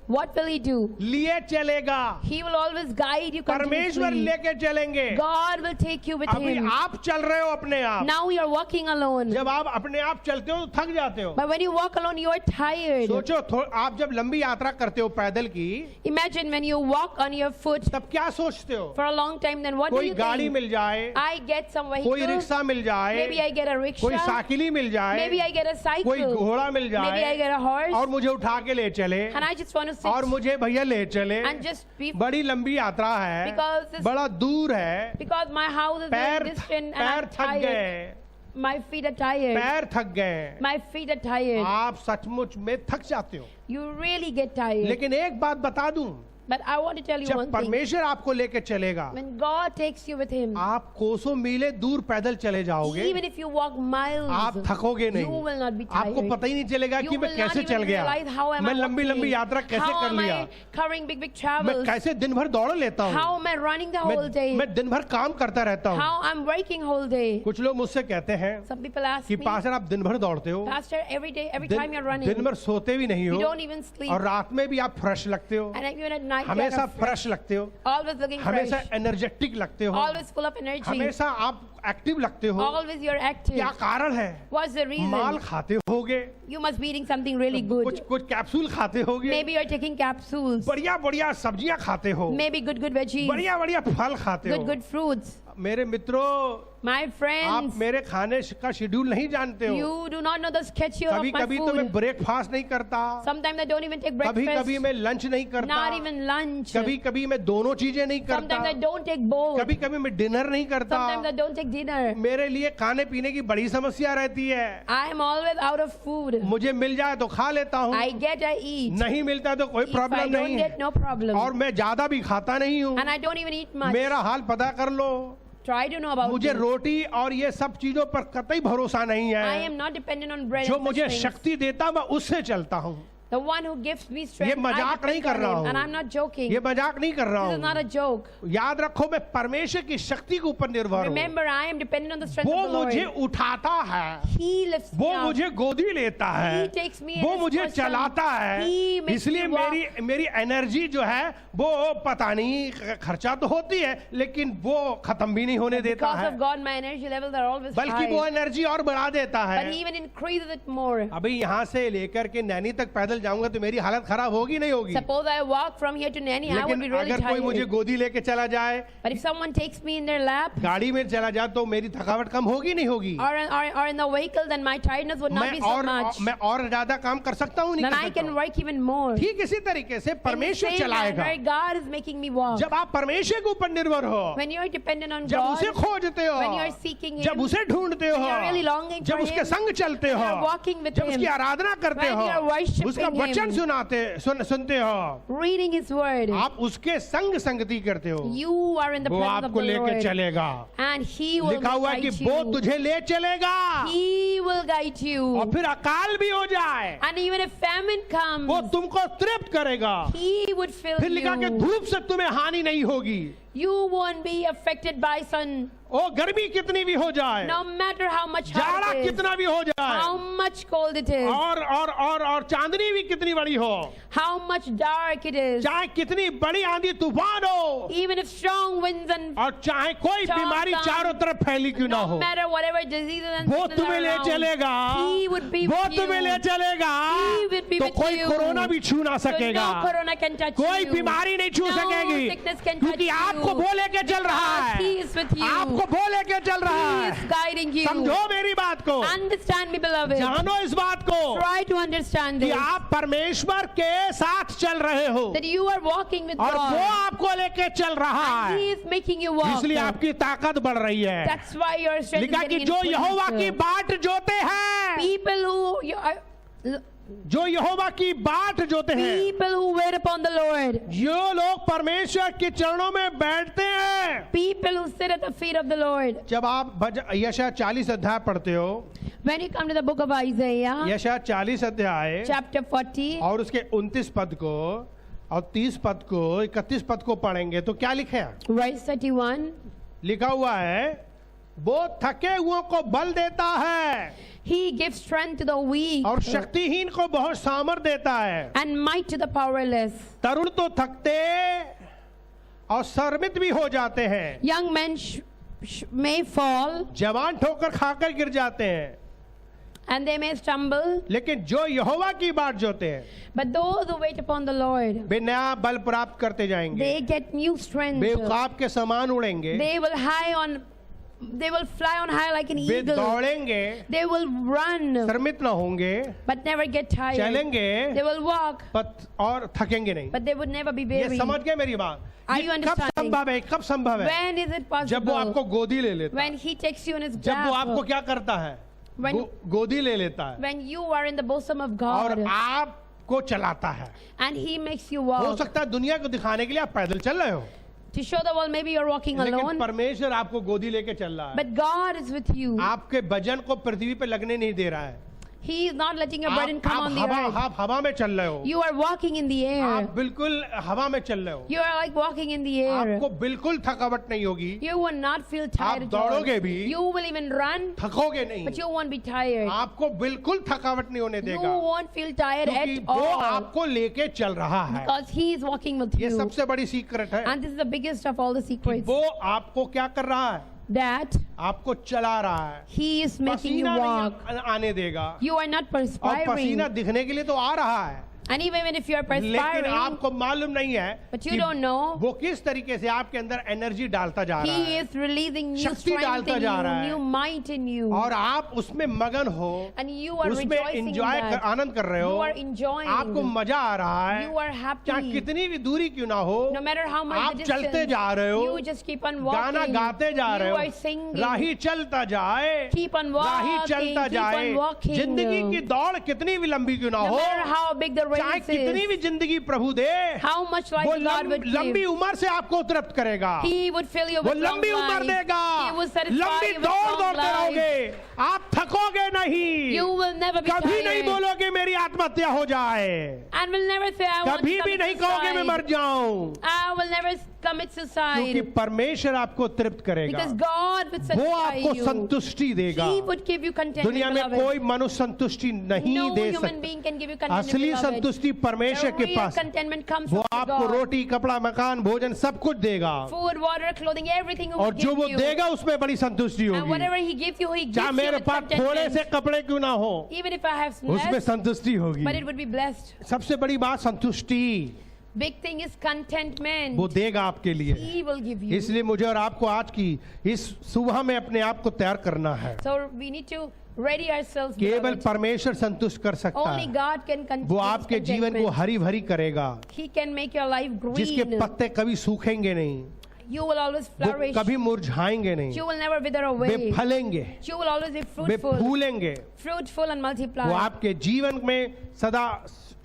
What will He do? लिए चलेगा। He will always guide you परमेश्वर continuously. लेके चलेंगे। God will take you with अभी Him. आप चल रहे हो अपने आप, Now you are walking alone. जब आप अपने आप चलते हो तो थक जाते हो। But when you walk alone, you are tired. सोचो आप जब लंबी यात्रा करते हो पैदल की, Imagine when you walk on your foot तब क्या सोचते हो? for a long time, then what do कोई you गाड़ी think? मिल जाए, I get some कोई vehicle. रिक्शा मिल जाए, Maybe I get a कोई rickshaw. साइकिल मिल जाए, Maybe I get a cycle. कोई घोड़ा मिल Maybe I जाए get a horse. और मुझे उठा के ले चले And I just want to sit और मुझे भैया ले चले। and just be, बड़ी लंबी यात्रा है, because this, बड़ा दूर है, because my house is पैर very distant and पैर I'm थक tired. गए, My feet are tired. पैर थक गए, My feet are tired. आप सचमुच में थक जाते हो। You really get tired. लेकिन एक बात बता दूं, But I want to tell you जब one thing. परमेश्वर आपको लेके चलेगा, When God takes you with Him, आप कोसों मीले दूर पैदल चले जाओगे, even if you walk miles, आप थकोगे नहीं, you will not be tired. आपको पता ही नहीं चलेगा You कि मैं will not कैसे even चल गया, realize how am मैं I लंबी walking? लंबी यात्रा कैसे How कर am लिया, I covering big मैं travels? कैसे दिन भर दौड़ लेता हूँ, How am I running the whole day? मैं दिन भर काम करता रहता हूँ। How I'm working whole day? कुछ लोग मुझसे कहते हैं Some people ask कि me, पास्टर आप दिन भर दौड़ते हो, Pastor, every day, every time you're running, दिन भर सोते भी नहीं you हो don't even sleep. और रात में भी आप फ्रेश लगते हो। And even at night you हमेशा are फ्रेश लगते हो, always looking fresh, हमेशा एनर्जेटिक लगते हो, always full of energy, हमेशा आप एक्टिव लगते हो। always you're active. क्या कारण है? What's the mall reason? खाते होगे, You must be eating something really कुछ good. कुछ कैप्सूल खाते होगे, Maybe you're taking capsules. बढ़िया बढ़िया सब्जियां खाते हो, Maybe good veggies, बढ़िया बढ़िया फल खाते हो। good fruits. मेरे मित्रों, My आप friends, मेरे खाने का शेड्यूल नहीं जानते हो। you do not know the schedule कभी of my कभी तो मैं food. ब्रेकफास्ट नहीं करता, Sometimes I don't even take कभी breakfast, कभी मैं लंच नहीं करता, not even lunch. कभी कभी मैं दोनों चीजें नहीं करता, Sometimes I don't take both. कभी कभी मैं डिनर नहीं करता। Sometimes I don't take dinner. मेरे लिए खाने पीने की बड़ी समस्या रहती है। I am always out of food. मुझे मिल जाए तो खा लेता हूँ, I get, I eat. नहीं मिलता तो कोई If I प्रॉब्लम don't नहीं get, है। no problem. और मैं ज्यादा भी खाता नहीं हूँ। And I don't even eat much. मेरा हाल पता कर लो, Try to know about मुझे it. रोटी और ये सब चीजों पर कतई भरोसा नहीं I है। am not dependent on bread जो and such मुझे things. शक्ति देता मैं उससे चलता हूँ। The one who gives me strength, ये मजाक I नहीं depend कर on रहा him. हूँ। And I'm not joking. ये मजाक नहीं कर रहा This is not a हूँ। joke. याद रखो, मैं परमेश्वर की शक्ति के ऊपर निर्भर हूँ। Remember, I am dependent on the strength वो of the मुझे Lord. उठाता है, He lifts me वो up. मुझे गोदी लेता है, He takes me in वो his मुझे bosom. चलाता है। He makes इसलिए me walk. मेरी एनर्जी जो है वो पता नहीं, खर्चा तो होती है लेकिन वो खत्म भी नहीं होने देता Because है, of God, my energy levels are always बल्कि वो high. एनर्जी और बढ़ा देता But है। he even increases it more. अभी यहाँ से लेकर के नैनी तक पैदल जाऊंगा तो मेरी हालत खराब होगी नहीं होगी? Suppose I walk from here to Nani, I would be लेकिन really अगर कोई मुझे tired. गोदी लेके चला जाए, But if someone takes me in their lap गाड़ी में चला जाए तो मेरी थकावट कम होगी नहीं होगी? or in the vehicle, then my tiredness would not be so much. मैं और ज्यादा काम कर सकता हूँ नहीं Then कर I सकता can हूँ? work even more. In ठीक इसी तरीके से the परमेश्वर same चलाएगा। manner, God is making me walk. जब आप परमेश्वर के ऊपर निर्भर हो, When you're dependent on जब God, उसे खोजते हो, when you're seeking जब Him, उसे ढूंढते when you're really हो, longing जब for उसके Him, संग चलते when हो, you're walking with जब Him, उसकी आराधना करते when हो, you're worshiping उसका वचन Him, सुनते हो, reading His word, आप उसके संग संगति करते हो, you are in the वो presence of आपको the लेके Lord. चलेगा। And He will लिखा हुआ है कि guide वो you. तुझे ले चलेगा, He will guide you. और फिर अकाल भी हो जाए And even if famine वो comes, तुमको तृप्त करेगा। He would fill फिर लिखा कि you. धूप से तुम्हें हानि नहीं होगी। You won't be affected by sun, ओ गर्मी कितनी भी हो जाए, no matter how much जाड़ा hot it is, कितना भी हो जाए, how much cold it is, और चांदनी भी कितनी बड़ी हो, how much dark it is, चाहे कितनी बड़ी आंधी तूफान हो, even if strong winds and और चाहे कोई Storm बीमारी comes, चारों तरफ फैली क्यों ना no हो, matter whatever diseases and वो sicknesses तुम्हें are ले around, चलेगा, He would be वो with तुम्हें ले you. चलेगा। He would be तो with कोई you. कोरोना भी छू ना So सकेगा, no corona can touch कोई you. बीमारी नहीं छू No सकेगी, sickness can touch क्योंकि you. आपको वो लेके चल रहा Because है, He is with you. आपको वो लेके चल रहा He है। is guiding you. समझो मेरी बात को, Understand me, beloved. जानो इस बात को Try to understand कि this. आप परमेश्वर के साथ चल रहे हो That you are walking with और वो God. आपको लेके चल रहा And He है, is making you walk. इसलिए आपकी ताकत बढ़ रही है। That's why your strength is लिखा कि getting जो यहोवा की increased. बाट जोते हैं, People who you are, जो यहोवा की बाट जोते हैं, people who wait upon the Lord, जो लोग परमेश्वर के चरणों में बैठते हैं। people who sit at the feet of the Lord. जब आप यशायाह 40 अध्याय पढ़ते हो, When you come to the book of Isaiah, यशायाह 40 अध्याय chapter 40, और उसके 29 पद को और 30 पद को 31 पद को पढ़ेंगे तो क्या लिखे है? verse 31, लिखा हुआ है, वो थके हुओं को बल देता है He gives strength to the weak और शक्तिहीन को बहुत सामर्थ देता है। and might to the powerless. तरुण तो थकते और शर्मित भी हो जाते हैं, Young men may fall जवान ठोकर खाकर गिर जाते हैं, and they may stumble, लेकिन जो यहोवा की बाट जोते हैं but those who wait upon the Lord, वे नया बल प्राप्त करते जाएंगे, they get new strength. वे उकाब के समान उड़ेंगे, They will fly on high like an way eagle. दौड़ेंगे They will run शर्मित न होंगे, but never get tired. चलेंगे They will walk और थकेंगे नहीं। but they would never be ये weary. समझ गए मेरी बात? Are ये you कब understanding? संभव है? कब संभव है? When is it जब वो आपको possible? गोदी ले लेता है, When He takes you in His जब वो आपको lap, क्या करता है? When- गोदी ले लेता है when you are in the bosom of और God आपको चलाता है। and He makes you हो walk. सकता है दुनिया को दिखाने के लिए आप पैदल चल रहे हो, To show the world maybe you're walking लेकिन alone, परमेश्वर आपको गोदी लेके चल रहा है, but God is with you. आपके वजन को पृथ्वी पे लगने नहीं दे रहा है। He is not letting your burden come on the earth. आप हवा में चल रहे हो, You are walking in the air. आप बिल्कुल हवा में चल रहे हो, You are like walking in the air. आपको बिल्कुल थकावट नहीं होगी, You will not feel tired आप at all. दौड़ोगे भी, You will even run, थकोगे नहीं, but you won't be tired. आपको बिल्कुल थकावट नहीं होने You देगा, won't feel tired क्योंकि at वो all आपको लेके चल रहा है। because He is walking with ये you. सबसे बड़ी सीक्रेट है And this is the biggest of all the कि secrets. वो आपको क्या कर रहा है, That आपको चला रहा है, He is making you पसीना walk. नहीं आने देगा, You are not और perspiring. पसीना दिखने के लिए तो आ रहा है, And even if you are लेकिन perspiring, आपको मालूम नहीं है but you कि don't know, वो किस तरीके से आपके अंदर एनर्जी डालता जा रहा He है, is releasing new शक्ति strength डालता in जा you, रहा है। new might in you. और आप उसमें मगन हो, And you are उसमें rejoicing in एंजॉय that. आनंद कर रहे हो, You are enjoying. आपको मजा आ रहा है, You are happy. चाहे कितनी भी दूरी क्यों ना हो, No matter how much आप the चलते distance, जा रहे हो, you just keep on walking. गाना गाते जा रहे You हो, are singing. राही चलता जाए, Keep on राही walking. चलता Keep जाए, on walking. जिंदगी की दौड़ कितनी भी लंबी क्यों ना No हो, matter how big the चाहे race कितनी is, भी जिंदगी प्रभु दे, how much life वो God would लंबी give, उम्र से आपको तृप्त करेगा, He would fill you वो with long लंबी उम्र life. देगा, He will satisfy लंबी you with दौड़ long दौड़ते life. रहोगे, आप थकोगे नहीं, You will never be कभी नहीं tired. बोलोगे मेरी आत्महत्या हो जाए, And will never say, I want कभी to भी commit नहीं कहोगे मैं मर suicide. जाऊं, I will never commit क्योंकि suicide. परमेश्वर आपको तृप्त करेगा, Because God would वो satisfy आपको you. संतुष्टि देगा। He would give you contentment, दुनिया में beloved. कोई मनुष्य संतुष्टि नहीं No दे human सकता, being can give you contentment, असली beloved. संतुष्टि परमेश्वर The के real पास है। contentment comes वो from आपको God. रोटी कपड़ा मकान भोजन सब कुछ देगा, Food, water, clothing, everything He और will जो give वो you. देगा उसमें बड़ी संतुष्टि And होगी, whatever He gives you, He gives चाहे you मेरे with पास थोड़े से contentment. कपड़े क्यों ना हो, Even if I have उसमें less, संतुष्टि होगी। but it would be blessed. सबसे बड़ी बात संतुष्टि Big thing is contentment. वो देगा आपके लिए, He will give you. इसलिए मुझे और आपको आज की इस सुबह में अपने आप को तैयार करना है, So we need to ready ourselves. केवल beloved. परमेश्वर संतुष्ट कर सकता Only है, God can वो आपके जीवन को हरी भरी करेगा, He can make your life जिसके green. पत्ते कभी सूखेंगे नहीं, You will always वो flourish. कभी मुरझाएंगे नहीं, You will never wither way away. फलेंगे, You will always be way fruitful, फूलेंगे, fruitful and multiply. वो आपके जीवन में सदा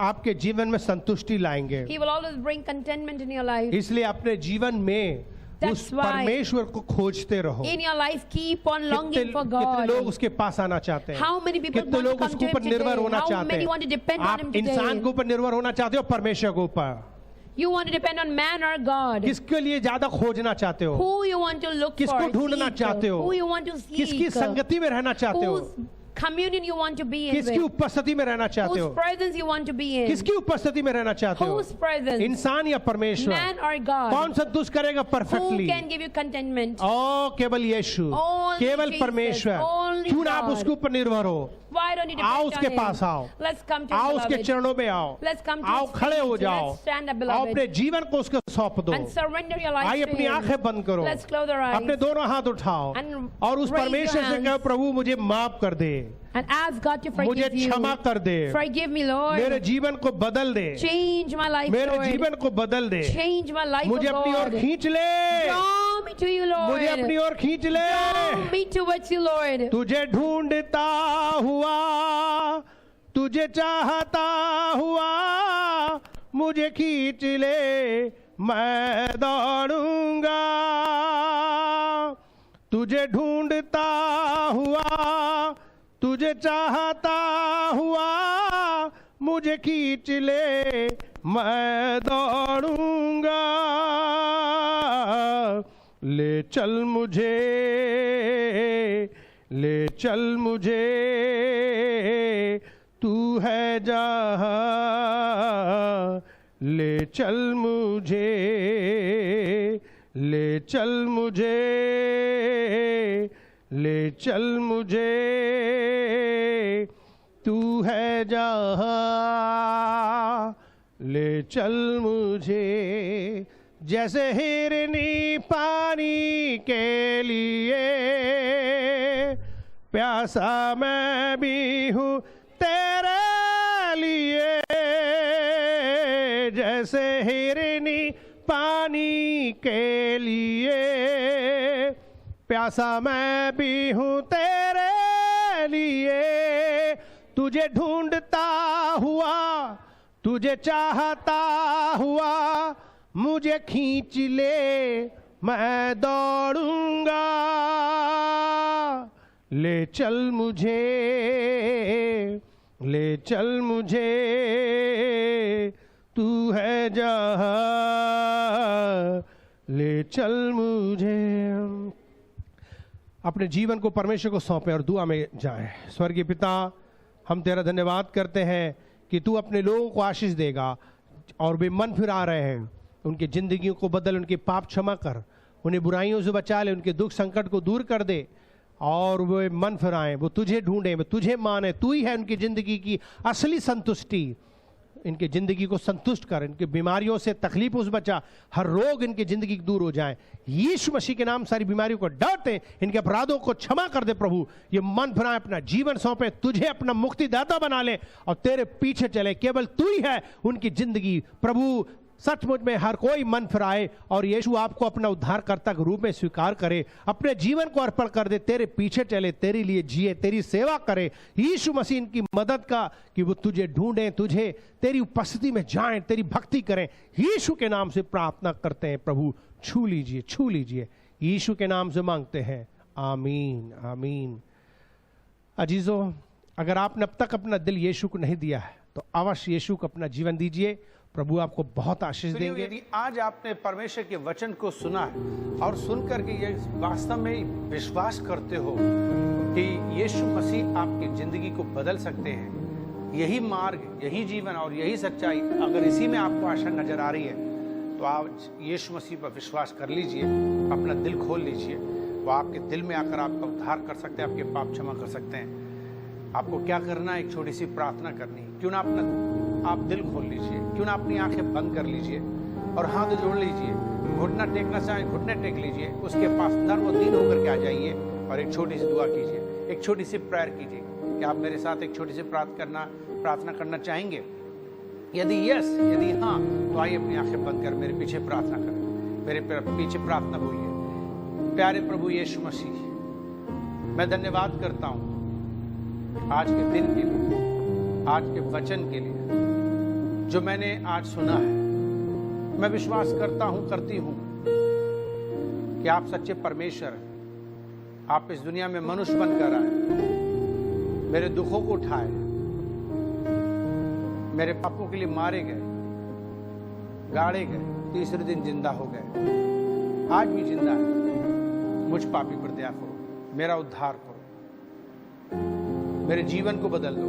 आपके जीवन में संतुष्टि लाएंगे। He will always bring contentment in your life. इसलिए अपने जीवन में उस That's why परमेश्वर को खोजते रहो। In your life, keep on longing for कितने लोग God. उसके पास आना चाहते हैं, How many people कितने want to लोग come उसके to ऊपर Him निर्भर today? होना How चाहते many want to हैं। depend on आप Him इंसान के today? ऊपर निर्भर होना चाहते हो, परमेश्वर के ऊपर You want to depend on man or God? किसके लिए ज्यादा खोजना चाहते हो, Who you want to look किसको for? ढूंढना seek. चाहते हो? Who you want to seek? किसकी संगति में रहना चाहते हो, Whose communion you want to be in किसकी with? उपस्थिति में रहना चाहते Whose हो, presence you want to be in? किसकी उपस्थिति में रहना चाहते हो, Whose presence? इंसान या परमेश्वर, Man or God? कौन संतुष्ट करेगा Who perfectly? can give you contentment? ओ केवल यीशु, Only केवल Jesus, परमेश्वर, only क्यों ना आप God. उसके ऊपर निर्भर हो, Why don't you आओ depend उसके on Him? पास आओ, Let's come to आओ Him, उसके beloved. चरणों में आओ, Let's come to आओ His खड़े हो feet. जाओ, Let's stand up, आओ beloved. अपने जीवन को उसको सौंप दो, And surrender your life आइए to अपनी Him. आंखें बंद करो, Let's close our eyes. अपने दोनों हाथ उठाओ And और उस raise your परमेश्वर से hands. कहो प्रभु मुझे माफ कर दे, And ask God to मुझे forgive you. क्षमा कर दे, Forgive me, Lord. मेरे जीवन को बदल दे, Change my life, मेरे Lord. जीवन को बदल दे, Change my life, मुझे oh अपनी ओर God. खींच ले, Draw me to you, Lord. मुझे अपनी ओर खींच ले, Draw me towards you, Lord. तुझे ढूंढता हुआ, तुझे चाहता हुआ, मुझे खींच ले, मैं दौड़ूंगा, तुझे ढूंढता हुआ, तुझे चाहता हुआ, मुझे खींच ले, मैं दौड़ूंगा, ले चल मुझे, ले चल मुझे, तू है जहाँ, ले चल मुझे, ले चल मुझे, ले चल मुझे, तू है जहाँ, ले चल मुझे, जैसे हिरनी पानी के लिए प्यासा मैं भी हूँ तेरे लिए, जैसे हिरनी पानी के लिए प्यासा मैं भी हूँ तेरे लिए, तुझे ढूंढता हुआ, तुझे चाहता हुआ, मुझे खींच ले, मैं दौड़ूंगा, ले चल मुझे, ले चल मुझे, तू है जहां, ले चल मुझे। अपने जीवन को परमेश्वर को सौंपे और दुआ में जाएं। स्वर्गीय पिता, हम तेरा धन्यवाद करते हैं कि तू अपने लोगों को आशीष देगा और वे मन फिरा रहे हैं, उनकी जिंदगियों को बदल, उनके पाप क्षमा कर, उन्हें बुराइयों से बचा ले, उनके दुख संकट को दूर कर दे और वे मन फिराएं, वो तुझे ढूंढें, वो तुझे माने, तू ही है उनकी जिंदगी की असली संतुष्टि। इनकी जिंदगी को संतुष्ट कर, इनकी बीमारियों से तकलीफों से बचा, हर रोग इनकी जिंदगी दूर हो जाए। यीशु मसीह के नाम सारी बीमारियों को डांटे, इनके अपराधों को क्षमा कर दे प्रभु। ये मन फिराए, अपना जीवन सौंपे, तुझे अपना मुक्तिदाता बना ले और तेरे पीछे चले। केवल तू ही है उनकी जिंदगी प्रभु। सचमुच में हर कोई मन फिराए और यीशु आपको अपना उद्धारकर्ता के रूप में स्वीकार करे, अपने जीवन को अर्पण कर दे, तेरे पीछे चले, तेरे लिए जिए, तेरी सेवा करे। यीशु मसीह इनकी मदद का कि वो तुझे ढूंढें, तुझे तेरी उपस्थिति में जाएं, तेरी भक्ति करें। यीशु के नाम से प्रार्थना करते हैं प्रभु, छू लीजिए, छू लीजिए। यीशु के नाम से मांगते हैं, आमीन, आमीन। अजीजों, अगर आपने अब तक अपना दिल यीशु को नहीं दिया है तो अवश्य यीशु को अपना जीवन दीजिए, प्रभु आपको बहुत आशीष देंगे। यदि आज आपने परमेश्वर के वचन को सुना है और सुन करके ये वास्तव में विश्वास करते हो कि यीशु मसीह आपकी जिंदगी को बदल सकते हैं, यही मार्ग, यही जीवन और यही सच्चाई, अगर इसी में आपको आशा नजर आ रही है तो आज यीशु मसीह पर विश्वास कर लीजिए, अपना दिल खोल लीजिए। वो आपके दिल में आकर आपका उद्धार कर सकते हैं, आपके पाप क्षमा कर सकते हैं। आपको क्या करना है, एक छोटी सी प्रार्थना करनी है। क्यों ना आप दिल खोल लीजिए, क्यों ना अपनी आंखें बंद कर लीजिए और हाथ जोड़ लीजिए। घुटना टेकना चाहें घुटने टेक लीजिए, उसके पास नर्म और दीन होकर के आ जाइए और एक छोटी सी दुआ कीजिए, एक छोटी सी प्रेयर कीजिए। क्या आप मेरे साथ एक छोटी सी प्रार्थना करना चाहेंगे? यदि यदि हाँ, तो आइए अपनी आंखें बंद कर मेरे पीछे प्रार्थना करें। मेरे पीछे प्रार्थना बोलिए। प्यारे प्रभु यीशु मसीह, मैं धन्यवाद करता हूँ आज के दिन के लिए, आज के वचन के लिए जो मैंने आज सुना है। मैं विश्वास करता हूं, करती हूं कि आप सच्चे परमेश्वर हैं। आप इस दुनिया में मनुष्य बनकर आए, मेरे दुखों को उठाए, मेरे पापों के लिए मारे गए, गाड़े गए, तीसरे दिन जिंदा हो गए, आज भी जिंदा है। मुझ पापी पर दया करो, मेरा उद्धार करो, मेरे जीवन को बदल दो,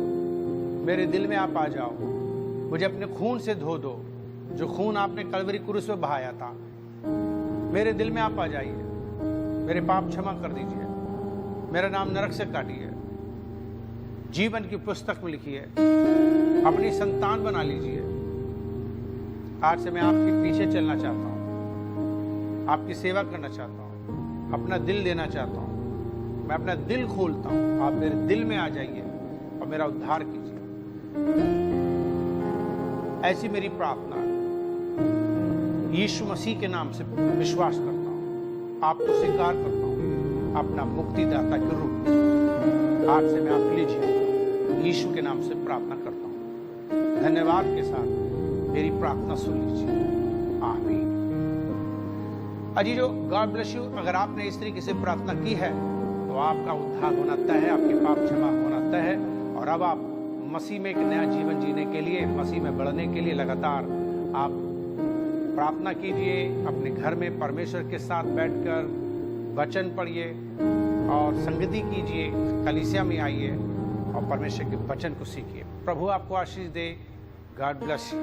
मेरे दिल में आप आ जाओ, मुझे अपने खून से धो दो, जो खून आपने कलवरी क्रूस पे बहाया था। मेरे दिल में आप आ जाइए, मेरे पाप क्षमा कर दीजिए, मेरा नाम नरक से काटिए, जीवन की पुस्तक में लिखिए, अपनी संतान बना लीजिए। आज से मैं आपके पीछे चलना चाहता हूँ, आपकी सेवा करना चाहता हूँ, अपना दिल देना चाहता हूँ। मैं अपना दिल खोलता हूँ, आप मेरे दिल में आ जाइए और मेरा उद्धार कीजिए। ऐसी मेरी प्रार्थना यीशु मसीह के नाम से विश्वास करता हूँ, आपको स्वीकार करता हूँ अपना मुक्तिदाता के रूप में। आज से मैं आपके लिए जीऊंगा, यीशु के नाम से प्रार्थना करता हूँ। धन्यवाद के साथ मेरी प्रार्थना सुन लीजिए, आमीन। अजीजों, गॉड ब्लेस यू। अगर आपने इस तरीके से प्रार्थना की है तो आपका उद्धार होना तय है, आपके पाप क्षमा होना तय है और अब आप मसीह में एक नया जीवन जीने के लिए, मसीह में बढ़ने के लिए लगातार आप प्रार्थना कीजिए। अपने घर में परमेश्वर के साथ बैठकर वचन पढ़िए और संगति कीजिए, कलीसिया में आइए और परमेश्वर के वचन को सीखिए। प्रभु आपको आशीष दे। God bless you.